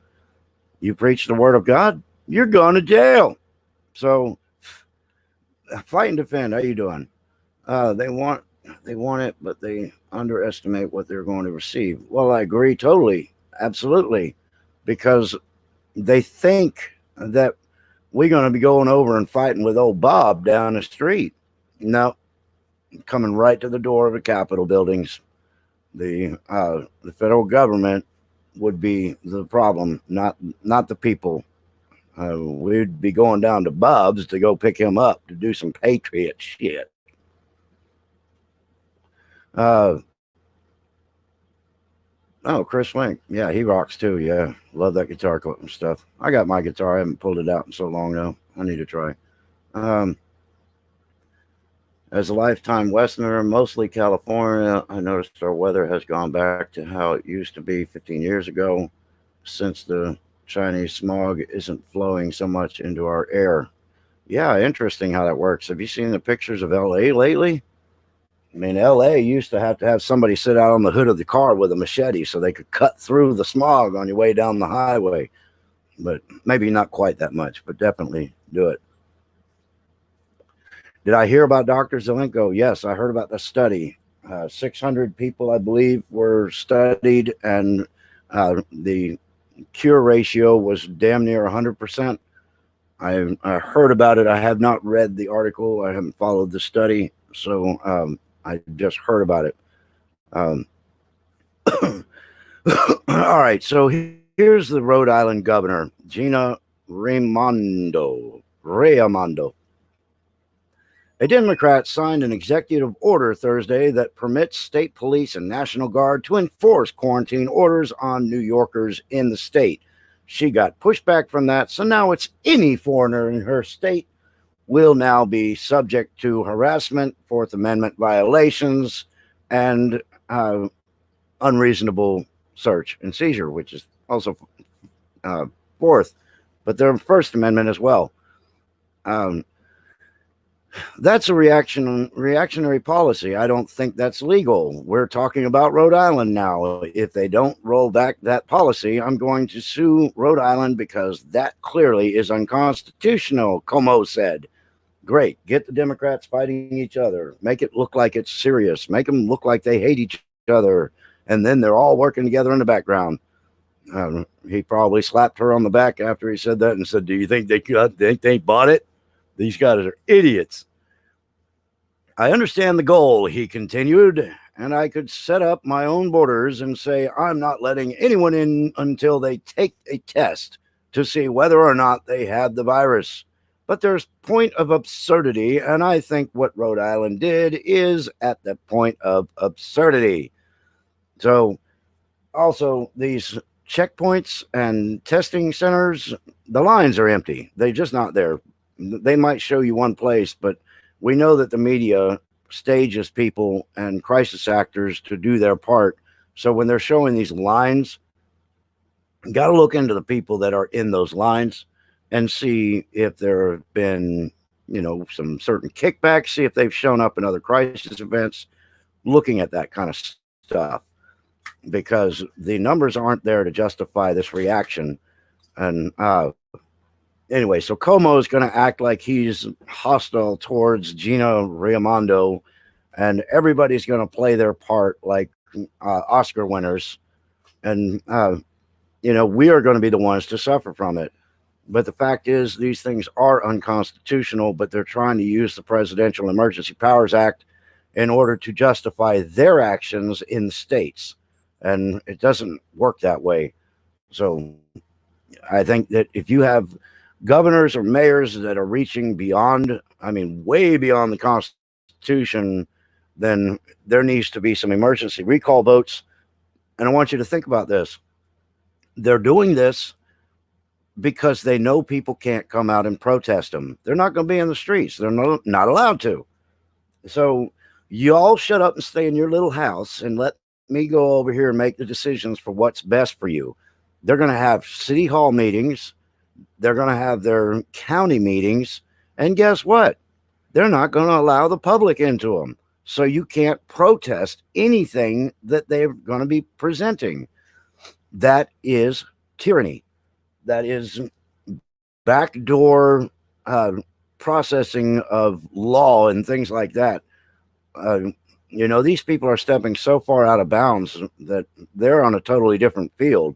You preach the word of God, you're going to jail. So, fight and defend. How you doing? They want it, but they underestimate what they're going to receive. Well, I agree totally, absolutely, because they think that we're going to be going over and fighting with old Bob down the street. No, coming right to the door of the Capitol buildings. The federal government would be the problem, not the people. We'd be going down to Bob's to go pick him up to do some patriot shit. Uh, oh, Chris Link. Yeah, he rocks too. Yeah, love that guitar and stuff. I got my guitar. I haven't pulled it out in so long though. I need to try. Um, As a lifetime Westerner, mostly California, I noticed our weather has gone back to how it used to be 15 years ago, since the Chinese smog isn't flowing so much into our air. Yeah, interesting how that works. Have you seen the pictures of LA lately? I mean, LA used to have somebody sit out on the hood of the car with a machete so they could cut through the smog on your way down the highway. But maybe not quite that much, but definitely do it. Did I hear about Dr. Zelenko? Yes, I heard about the study. 600 people, I believe, were studied, and the cure ratio was damn near 100%. I heard about it. I have not read the article. I haven't followed the study, so I just heard about it. All right, so here's the Rhode Island governor, Gina Raimondo. A Democrat signed an executive order Thursday that permits state police and National Guard to enforce quarantine orders on New Yorkers in the state. She got pushback from that, so now it's any foreigner in her state will now be subject to harassment, Fourth Amendment violations, and unreasonable search and seizure, which is also fourth, but they're First Amendment as well. That's a reactionary policy. I don't think that's legal. We're talking about Rhode Island now. If they don't roll back that policy, I'm going to sue Rhode Island because that clearly is unconstitutional, Como said. Great. Get the Democrats fighting each other. Make it look like it's serious. Make them look like they hate each other. And then they're all working together in the background. He probably slapped her on the back after he said that and said, do you think they bought it? These guys are idiots. I understand the goal, he continued, and I could set up my own borders and say I'm not letting anyone in until they take a test to see whether or not they had the virus. But there's point of absurdity, and I think what Rhode Island did is at the point of absurdity. So also these checkpoints and testing centers, the lines are empty. They're just not there. They might show you one place, but we know that the media stages people and crisis actors to do their part. So when they're showing these lines, you got to look into the people that are in those lines and see if there have been, some certain kickbacks, see if they've shown up in other crisis events, looking at that kind of stuff, because the numbers aren't there to justify this reaction. And anyway, so Como is going to act like he's hostile towards Gina Raimondo, and everybody's going to play their part like Oscar winners. And, we are going to be the ones to suffer from it. But the fact is, these things are unconstitutional, but they're trying to use the Presidential Emergency Powers Act in order to justify their actions in the states. And it doesn't work that way. So I think that if you have governors or mayors that are reaching beyond, I mean, way beyond the Constitution, then there needs to be some emergency recall votes. And I want you to think about this. They're doing this because they know people can't come out and protest them. They're not going to be in the streets. They're not allowed to. So you all shut up and stay in your little house and let me go over here and make the decisions for what's best for you. They're going to have city hall meetings. They're going to have their county meetings. And guess what? They're not going to allow the public into them. So you can't protest anything that they're going to be presenting. That is tyranny. That is backdoor processing of law and things like that. Uh, these people are stepping so far out of bounds that they're on a totally different field.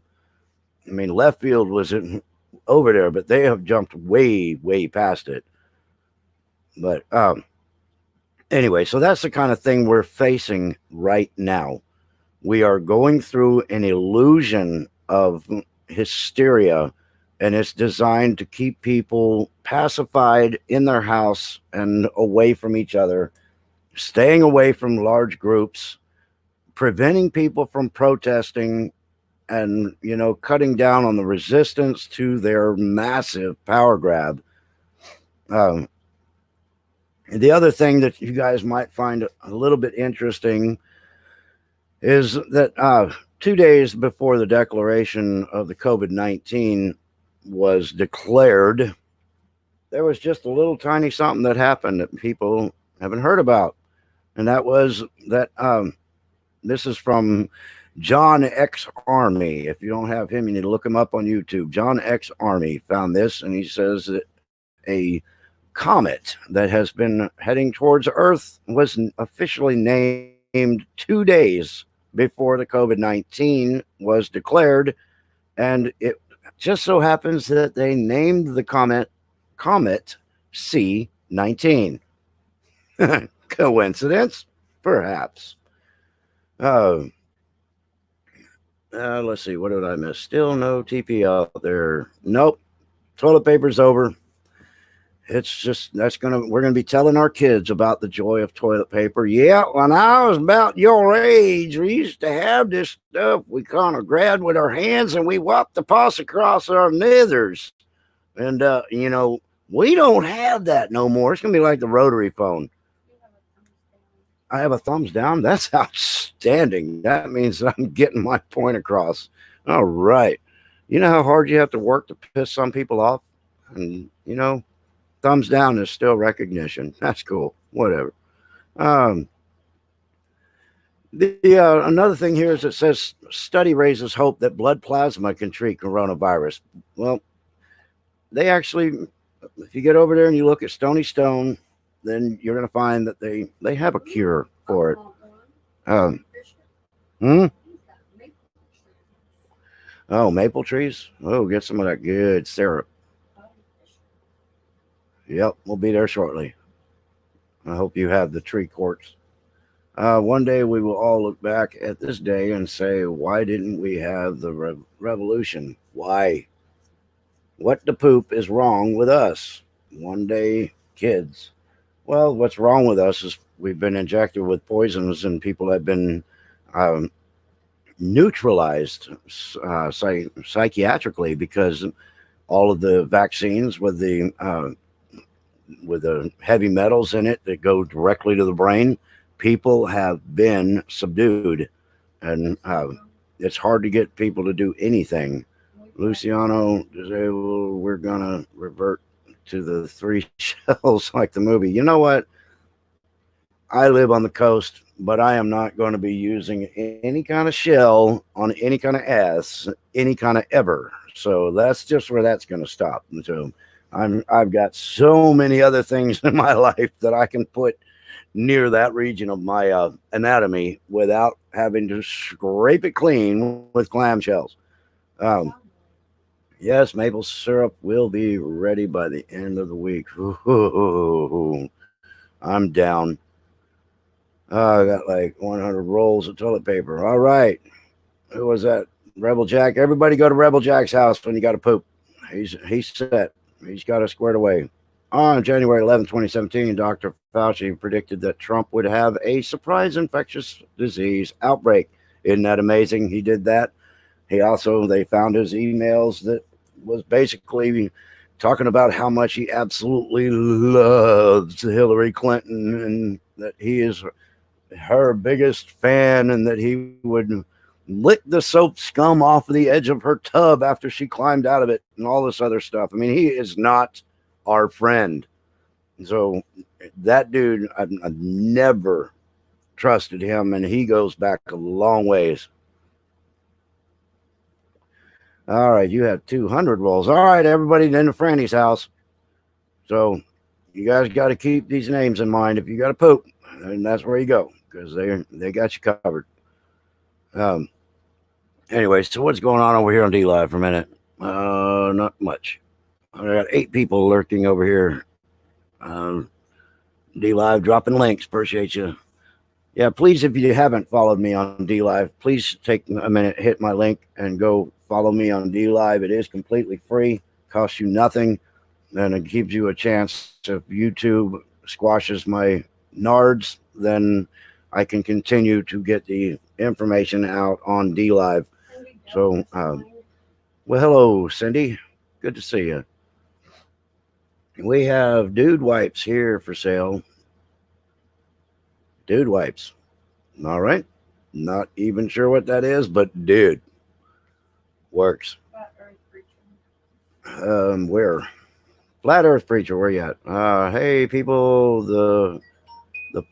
I mean, left field was over there, but they have jumped way, way past it. But anyway, so that's the kind of thing we're facing right now. We are going through an illusion of hysteria, and it's designed to keep people pacified in their house and away from each other, staying away from large groups, preventing people from protesting, and cutting down on the resistance to their massive power grab. Um, the other thing that you guys might find a little bit interesting is that 2 days before the declaration of the COVID-19 was declared, there was just a little tiny something that happened that people haven't heard about. And that was that this is from John X Army. If you don't have him, you need to look him up on YouTube. John X Army found this, and he says that a comet that has been heading towards Earth was officially named 2 days before the COVID-19 was declared. And it just so happens that they named the Comet C-19. Coincidence? Perhaps. Let's see. What did I miss? Still no TP out there. Nope. Toilet paper's over. It's just we're gonna be telling our kids about the joy of toilet paper. Yeah, when I was about your age, we used to have this stuff we kind of grabbed with our hands and we wiped the pus across our nithers. And we don't have that no more. It's gonna be like the rotary phone. I have a thumbs down. That's outstanding. That means that I'm getting my point across. All right. You know how hard you have to work to piss some people off? And, thumbs down is still recognition. That's cool. Whatever. Another thing here is it says study raises hope that blood plasma can treat coronavirus. Well, they actually, if you get over there and you look at Stony Stone, then you're going to find that they have a cure for it. Oh, maple trees? Oh, get some of that good syrup. Yep, we'll be there shortly. I hope you have the tree quartz. One day we will all look back at this day and say, why didn't we have the revolution? Why? What the poop is wrong with us? One day, kids. Well, what's wrong with us is we've been injected with poisons and people have been neutralized psychiatrically because all of the vaccines with the heavy metals in it that go directly to the brain, people have been subdued. And it's hard to get people to do anything. Luciano disabled, we're going to revert to the three shells like the movie. You know what? I live on the coast, but I am not going to be using any kind of shell on any kind of ass, any kind of ever. So that's just where that's going to stop. So I've got so many other things in my life that I can put near that region of my anatomy without having to scrape it clean with clamshells. Yes, maple syrup will be ready by the end of the week. Ooh, I'm down. I got like 100 rolls of toilet paper. All right. Who was that? Rebel Jack. Everybody go to Rebel Jack's house when you got to poop. He's set. He's got us squared away. On January 11th, 2017, Dr. Fauci predicted that Trump would have a surprise infectious disease outbreak. Isn't that amazing? He did that. They found his emails that was basically talking about how much he absolutely loves Hillary Clinton and that he is her biggest fan and that he would lick the soap scum off the edge of her tub after she climbed out of it and all this other stuff. I mean, he is not our friend. So that dude, I've never trusted him, and he goes back a long ways. All right, you have 200 rolls. All right, everybody in the Franny's house. So you guys got to keep these names in mind if you got to poop, and that's where you go because they got you covered. Um. Anyway, so what's going on over here on D Live for a minute? Not much. I got 8 people lurking over here. D Live dropping links. Appreciate you. Yeah, please, if you haven't followed me on D Live, please take a minute, hit my link, and go follow me on D Live. It is completely free, costs you nothing, and it gives you a chance. If YouTube squashes my nards, then I can continue to get the information out on D Live. So, well, hello, Cindy. Good to see you. We have dude wipes here for sale. Dude wipes. All right. Not even sure what that is, but dude works. Where? Flat Earth Preacher, where you at? Hey, people, the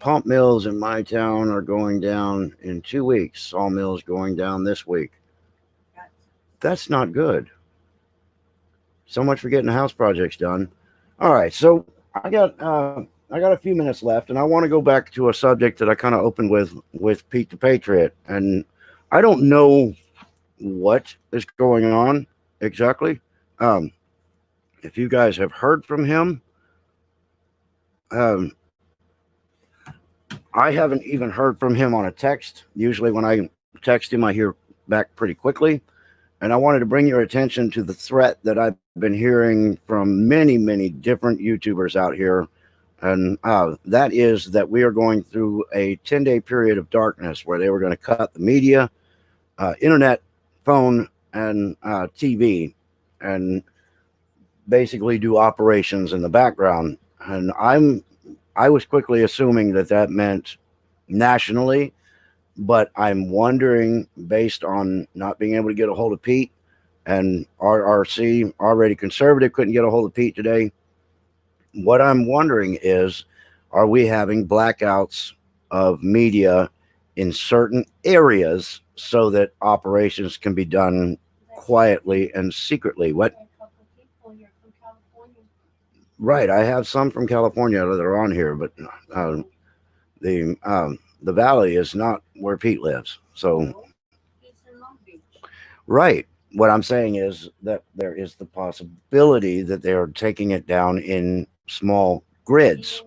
pump mills in my town are going down in 2 weeks. Sawmills going down this week. That's not good. So much for getting the house projects done. All right, so I got a few minutes left, and I want to go back to a subject that I kind of opened with Pete the Patriot, and I don't know what is going on exactly. If you guys have heard from him, I haven't even heard from him on a text. Usually, when I text him, I hear back pretty quickly. And I wanted to bring your attention to the threat that I've been hearing from many, many different YouTubers out here. And that is that we are going through a 10-day period of darkness where they were going to cut the media, internet, phone, and TV, and basically do operations in the background. And I was quickly assuming that meant nationally. But I'm wondering, based on not being able to get a hold of Pete, and RRC, already conservative, couldn't get a hold of Pete today. What I'm wondering is, are we having blackouts of media in certain areas so that operations can be done quietly and secretly? What? Right, I have some from California that are on here, but the valley is not where Pete lives. So, right. What I'm saying is that there is the possibility that they are taking it down in small grids.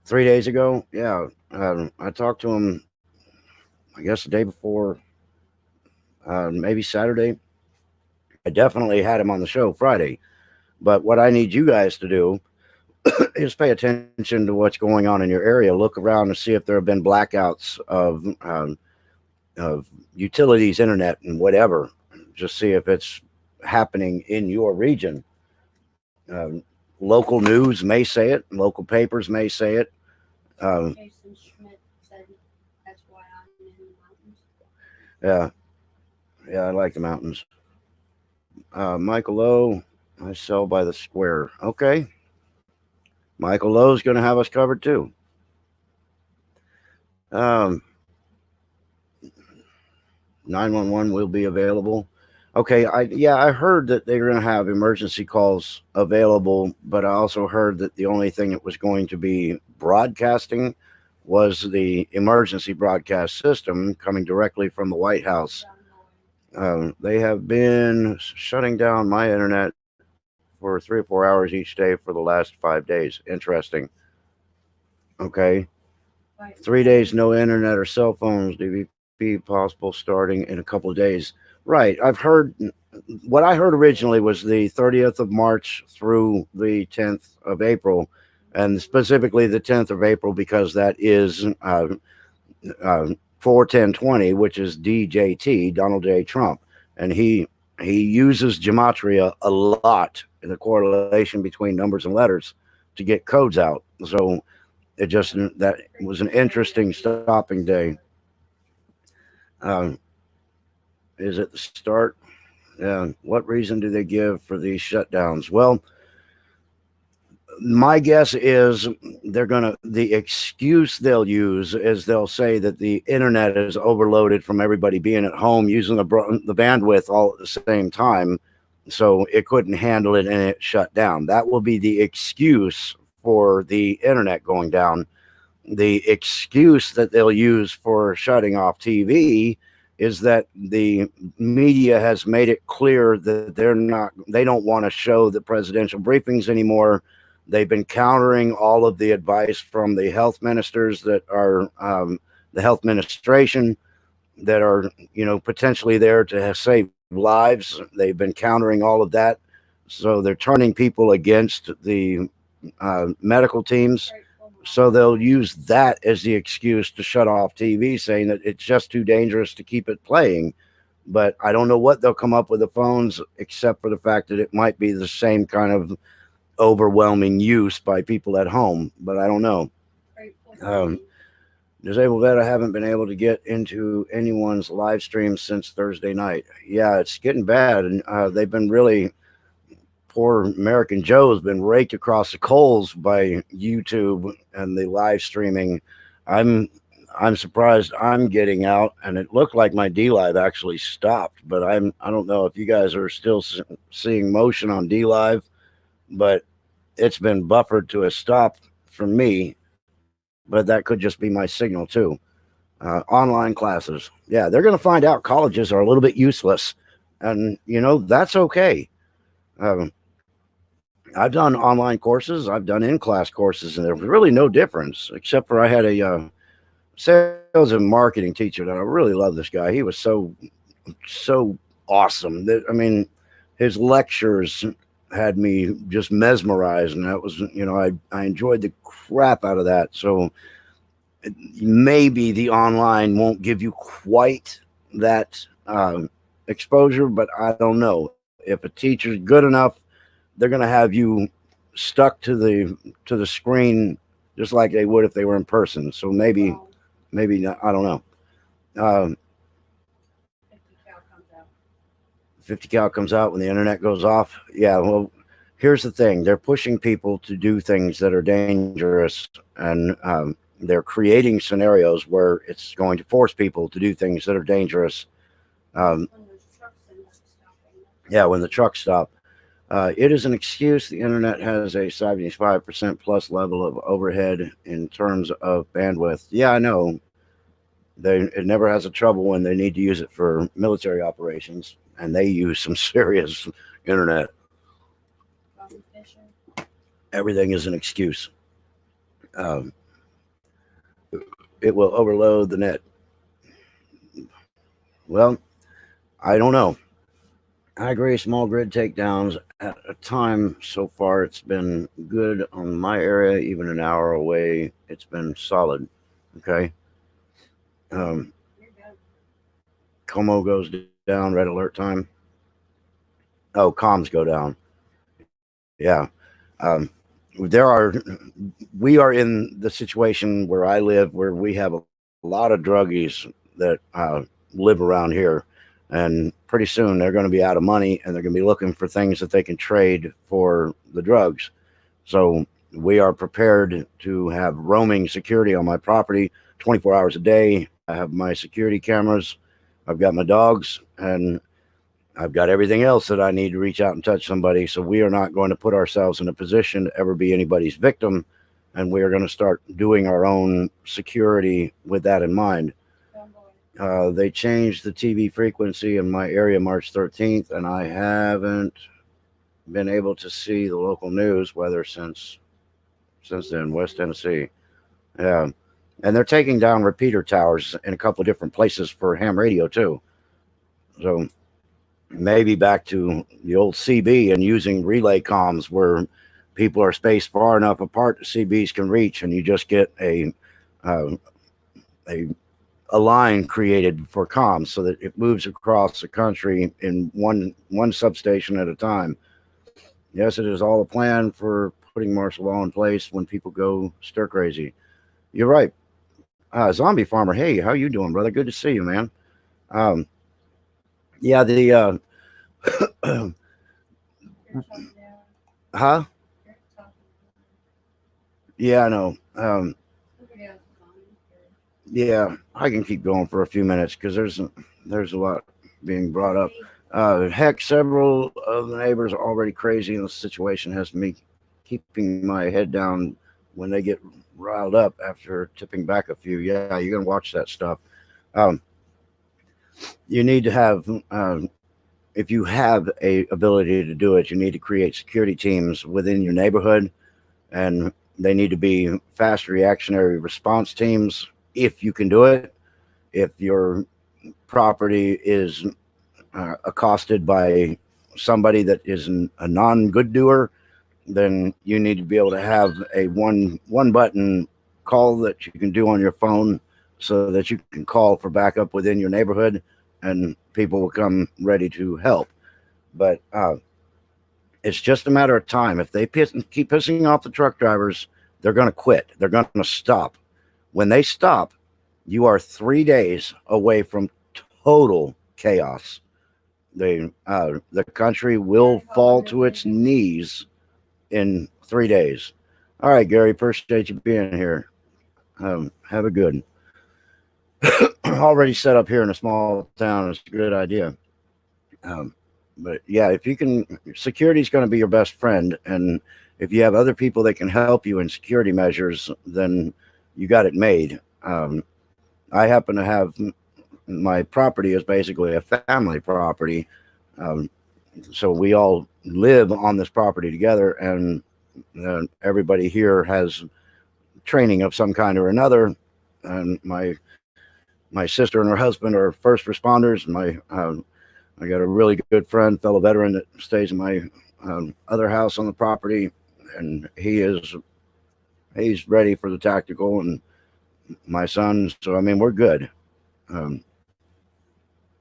3 days ago, yeah. I talked to him, I guess, the day before, maybe Saturday. I definitely had him on the show Friday. But what I need you guys to do is pay attention to what's going on in your area. Look around and see if there have been blackouts of utilities, internet, and whatever. Just see if it's happening in your region. Local news may say it. Local papers may say it. Jason Schmidt said that's why I'm in the mountains. Yeah, I like the mountains. Michael Lowe, I sell by the square. Okay. Michael Lowe's going to have us covered too. 911 will be available. Okay, I heard that they're going to have emergency calls available, but I also heard that the only thing that was going to be broadcasting was the emergency broadcast system coming directly from the White House. They have been shutting down my internet for 3 or 4 hours each day for the last 5 days. Interesting. Okay. Right. 3 days, no internet or cell phones. DVP possible starting in a couple of days. Right. I've heard what I heard originally was the 30th of March through the 10th of April, and specifically the 10th of April because that is 4/10/20, which is DJT, Donald J. Trump, and he uses gematria a lot in the correlation between numbers and letters to get codes out. So it just that was an interesting stopping day. Um, is it the start? What reason do they give for these shutdowns? Well, my guess is the excuse they'll use is they'll say that the internet is overloaded from everybody being at home using the bandwidth all at the same time, so it couldn't handle it and it shut down. That will be the excuse for the internet going down. The excuse that they'll use for shutting off TV is that the media has made it clear that they don't want to show the presidential briefings anymore. They've been countering all of the advice from the health ministers that are the health administration that are potentially there to save lives. They've been countering all of that, so they're turning people against the medical teams. So they'll use that as the excuse to shut off TV, saying that it's just too dangerous to keep it playing. But I don't know what they'll come up with the phones, except for the fact that it might be the same kind of overwhelming use by people at home. But I don't know. Disabled vet, I haven't been able to get into anyone's live stream since Thursday night. Yeah, it's getting bad, and they've been really. Poor American Joe's been raked across the coals by YouTube and the live streaming. I'm surprised I'm getting out, and it looked like my D Live actually stopped, but I don't know if you guys are still seeing motion on D Live, but it's been buffered to a stop for me. But that could just be my signal too. Online classes, yeah, they're going to find out colleges are a little bit useless, and that's okay. I've done online courses, I've done in-class courses, and there's really no difference, except for I had a sales and marketing teacher that I really love. This guy, he was so awesome. I mean, his lectures had me just mesmerized, and that was I enjoyed the crap out of that. So maybe the online won't give you quite that exposure, but I don't know. If a teacher's good enough, they're going to have you stuck to the screen just like they would if they were in person. So maybe not, I don't know. 50 cal comes out when the internet goes off. Yeah, well, here's the thing: they're pushing people to do things that are dangerous, and they're creating scenarios where it's going to force people to do things that are dangerous. Yeah, when the trucks stop. It is an excuse. The internet has a 75% plus level of overhead in terms of bandwidth. Yeah, I know. It never has a trouble when they need to use it for military operations, and they use some serious internet. Everything is an excuse. It will overload the net. Well, I don't know. I agree. Small grid takedowns at a time. So far, it's been good on my area. Even an hour away, it's been solid. Okay. Como goes down. Red alert time. Oh, comms go down. Yeah. We are in the situation where I live, where we have a lot of druggies that live around here. And pretty soon they're going to be out of money, and they're going to be looking for things that they can trade for the drugs. So we are prepared to have roaming security on my property 24 hours a day. I have my security cameras. I've got my dogs, and I've got everything else that I need to reach out and touch somebody. So we are not going to put ourselves in a position to ever be anybody's victim. And we are going to start doing our own security with that in mind. They changed the TV frequency in my area March 13th, and I haven't been able to see the local news weather since then. West Tennessee, yeah, and they're taking down repeater towers in a couple of different places for ham radio too. So maybe back to the old CB and using relay comms where people are spaced far enough apart that CBs can reach, and you just get uh, a a line created for comms so that it moves across the country in one substation at a time. Yes, it is all a plan for putting martial law in place when people go stir crazy. You're right. Zombie Farmer, hey, how you doing, brother? Good to see you, man. Um, yeah, the huh? Yeah, I know. Yeah, I can keep going for a few minutes because there's a lot being brought up. Heck, several of the neighbors are already crazy, and the situation has me keeping my head down when they get riled up after tipping back a few. Yeah, you're gonna watch that stuff. Um, you need to have, if you have a ability to do it, you need to create security teams within your neighborhood, and they need to be fast reactionary response teams if you can do it. If your property is accosted by somebody that is a non-good doer, then you need to be able to have a one button call that you can do on your phone so that you can call for backup within your neighborhood and people will come ready to help. But it's just a matter of time. If they keep pissing off the truck drivers, they're going to quit. They're going to stop. When they stop, you are 3 days away from total chaos. The country will fall to its knees in 3 days. All right, Gary, appreciate you being here. Have a good. Already set up here in a small town. It's a good idea. But yeah, if you can, security is going to be your best friend, and if you have other people that can help you in security measures, then you got it made. I happen to have my property is basically a family property. Um, so we all live on this property together, and everybody here has training of some kind or another. And my sister and her husband are first responders. I got a really good friend, fellow veteran that stays in my other house on the property, and he's ready for the tactical, and my son. So I mean, we're good. Um,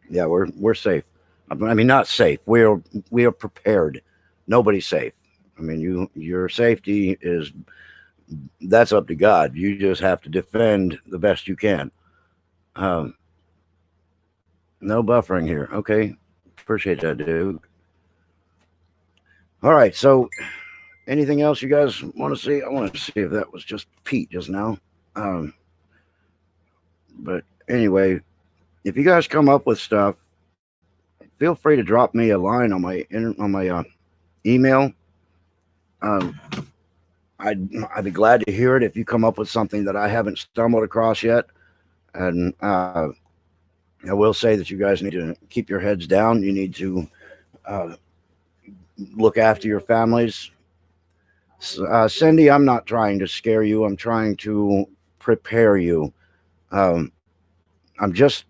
yeah, we're safe. I mean, not safe. We are prepared. Nobody's safe. I mean, your safety is that's up to God. You just have to defend the best you can. Um, no buffering here. Okay, appreciate that, dude. All right. So, anything else you guys want to see? I want to see if that was just Pete just now. Um, but anyway, if you guys come up with stuff, feel free to drop me a line on my email. Um, I'd be glad to hear it if you come up with something that I haven't stumbled across yet. And I will say that you guys need to keep your heads down. You need to uh, look after your families. Cindy, I'm not trying to scare you. I'm trying to prepare you. Um, I'm just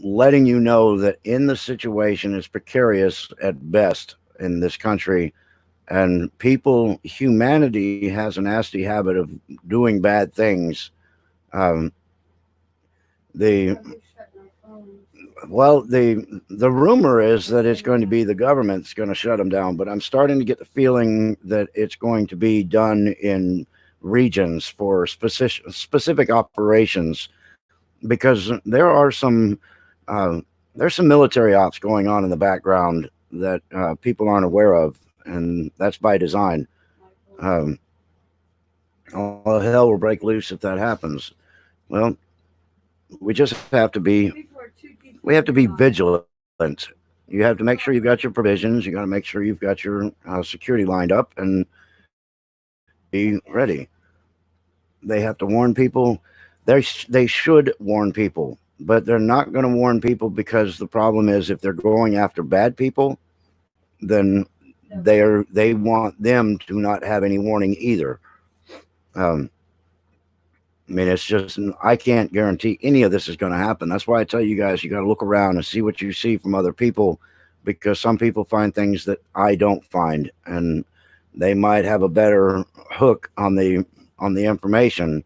letting you know that in the situation is precarious at best in this country, and humanity has a nasty habit of doing bad things. Um, the well, the rumor is that it's going to be the government's going to shut them down, but I'm starting to get the feeling that it's going to be done in regions for specific operations, because there's some military ops going on in the background that people aren't aware of, and that's by design. Um, all hell will break loose if that happens. Well, we just have to be vigilant. You have to make sure you've got your provisions. You got to make sure you've got your security lined up and be ready. They have to warn people. They should warn people but they're not going to warn people because the problem is if they're going after bad people, then they want them to not have any warning either. Um, I mean, it's just I can't guarantee any of this is going to happen. That's why I tell you guys you got to look around and see what you see from other people, because some people find things that I don't find, and they might have a better hook on the information.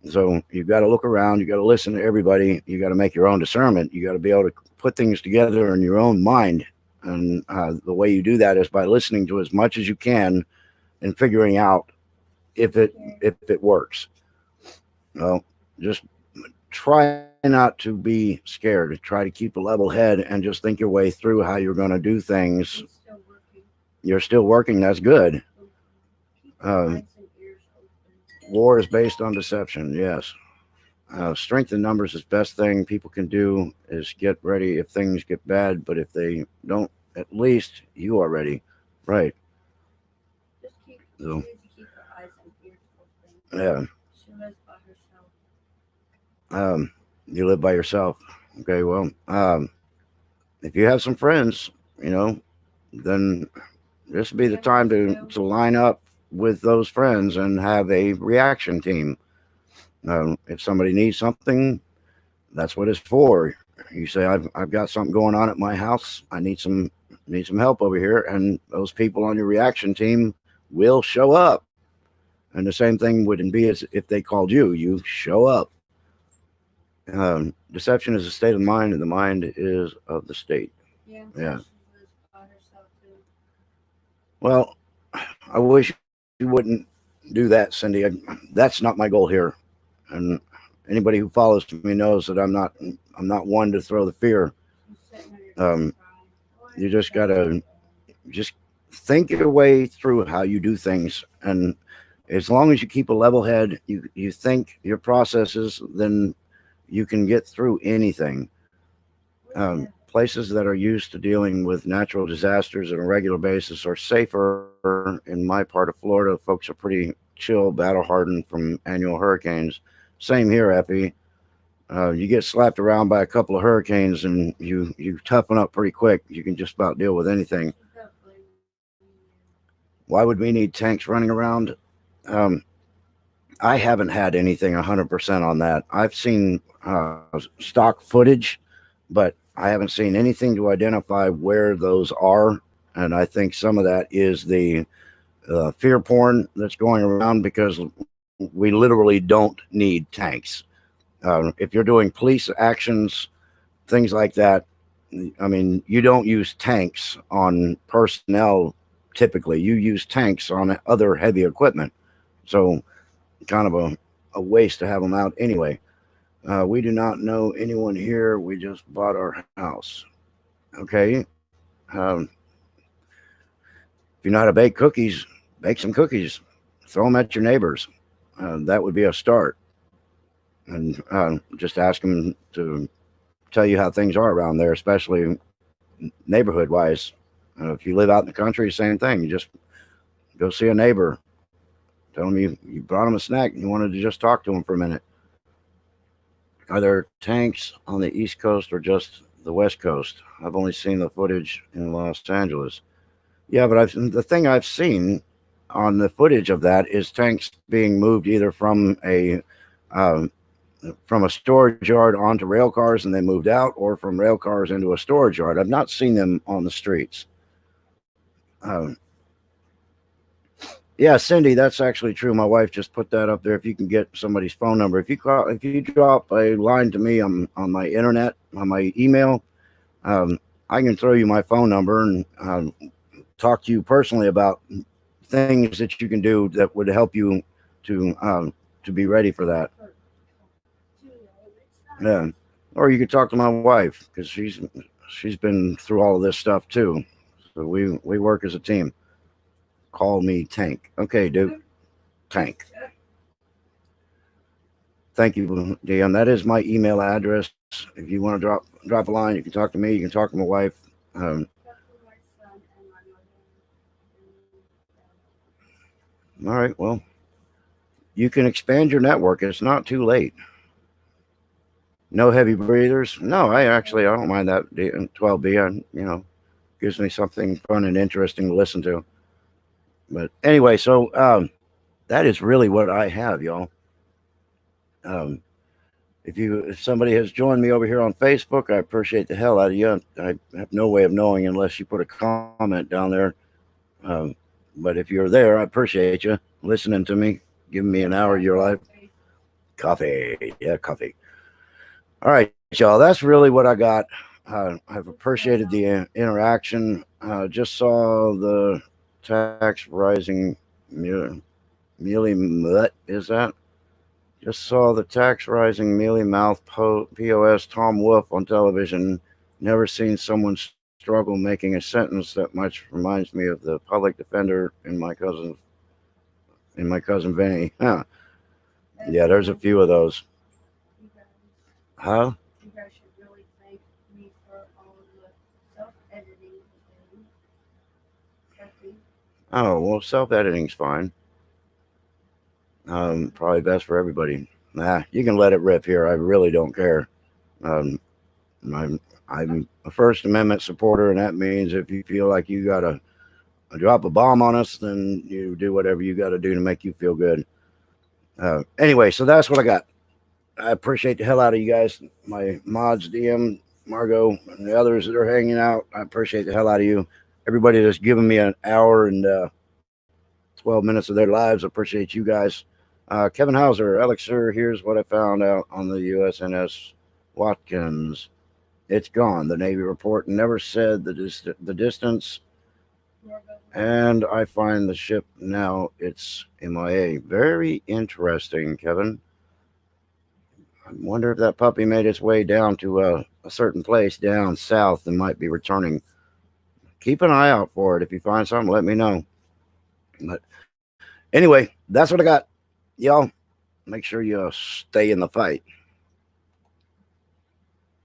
So you got to look around. You got to listen to everybody. You got to make your own discernment. You got to be able to put things together in your own mind, and the way you do that is by listening to as much as you can and figuring out if it works. Well, just try not to be scared. Try to keep a level head and just think your way through how you're going to do things. It's still working. You're still working. That's good. Keep your eyes and ears open. War is based on deception. Yes. Strength in numbers is best thing people can do is get ready if things get bad. But if they don't, at least you are ready. Right. Just keep. She So, needs to keep her eyes and ears open. yeah. She lives by herself. You live by yourself. Okay. Well, if you have some friends, you know, then this would be the time to line up with those friends and have a reaction team. If somebody needs something, that's what it's for. You say, I've got something going on at my house. I need some help over here, and those people on your reaction team will show up. And the same thing wouldn't be as if they called you. You show up. Deception is a state of the mind, and the mind is of the state. Yeah, and Yeah. so she lives by herself too. Well, I wish you wouldn't do that, Cindy. That's not my goal here. And anybody who follows me knows that I'm not one to throw the fear. She's sitting on your Um, desk you just gotta just think your way through how you do things, and as long as you keep a level head, you think your processes, then you can get through anything. crying. Places that are used to dealing with natural disasters on a regular basis are safer. In my part of Florida, folks are pretty chill, battle hardened from annual hurricanes. Same here, Effie. You get slapped around by a couple of hurricanes and you toughen up pretty quick. You can just about deal with anything. She's not blaming you. Why would we need tanks running around? Um, I haven't had anything 100% on that. I've seen stock footage, but I haven't seen anything to identify where those are. And I think some of that is the fear porn that's going around because we literally don't need tanks. If you're doing police actions, things like that, I mean, you don't use tanks on personnel typically. You use tanks on other heavy equipment. So, kind of a waste to have them out anyway. We do not know anyone here. We just bought our house. Okay. Um, if you know how to bake cookies, bake some cookies, throw them at your neighbors. That would be a start. And just ask them to tell you how things are around there, especially neighborhood wise. If you live out in the country, same thing. You just go see a neighbor, tell them you brought them a snack and you wanted to just talk to them for a minute. Are there tanks on the East Coast or just the West Coast? I've only seen the footage in Los Angeles. Yeah, but the thing I've seen on the footage of that is tanks being moved either um, from a storage yard onto rail cars and then moved out, or from rail cars into a storage yard. I've not seen them on the streets. Um, yeah, Cindy, that's actually true. My wife just put that up there. If you can get somebody's phone number, if you drop a line to me on my internet, on my email, I can throw you my phone number and talk to you personally about things that you can do that would help you to be ready for that. Yeah, or you could talk to my wife because she's been through all of this stuff too. So we work as a team. Call me Tank. Okay, dude. Tank. Thank you, Dion. That is my email address. If you want to drop a line, you can talk to me. You can talk to my wife. Um, all right. Well, you can expand your network. It's not too late. No heavy breathers. No, I don't mind that 12B. Gives me something fun and interesting to listen to. But anyway, so that is really what I have, y'all. Um, if somebody has joined me over here on Facebook, I appreciate the hell out of you. I have no way of knowing unless you put a comment down there. Um, but if you're there, I appreciate you listening to me, giving me an hour of your life. Coffee, yeah, coffee. All right, y'all. That's really what I got. I've appreciated the interaction. Just saw the tax rising. Mealy mutt is that? Just saw the tax rising mealy mouth POS Tom Wolfe on television. Never seen someone struggle making a sentence that much. Reminds me of the public defender in my cousin Vinny. Huh. Yeah, there's a few of those. Huh? You guys should really thank me for all the self-editing. Oh, well, self-editing's fine. Probably best for everybody. Nah, you can let it rip here. I really don't care. I'm a First Amendment supporter, and that means if you feel like you got to drop a bomb on us, then you do whatever you got to do to make you feel good. Anyway, so that's what I got. I appreciate the hell out of you guys, my mods, DM, Margot, and the others that are hanging out. I appreciate the hell out of you. Everybody that's given me an hour and 12 minutes of their lives. I appreciate you guys. Kevin Hauser, Elixir, here's what I found out on the USNS Watkins. It's gone. The Navy report never said the distance, and I find the ship now. It's MIA. Very interesting, Kevin. I wonder if that puppy made its way down to a certain place down south and might be returning. Keep an eye out for it. If you find something, let me know. But anyway, that's what I got. Y'all, make sure you stay in the fight.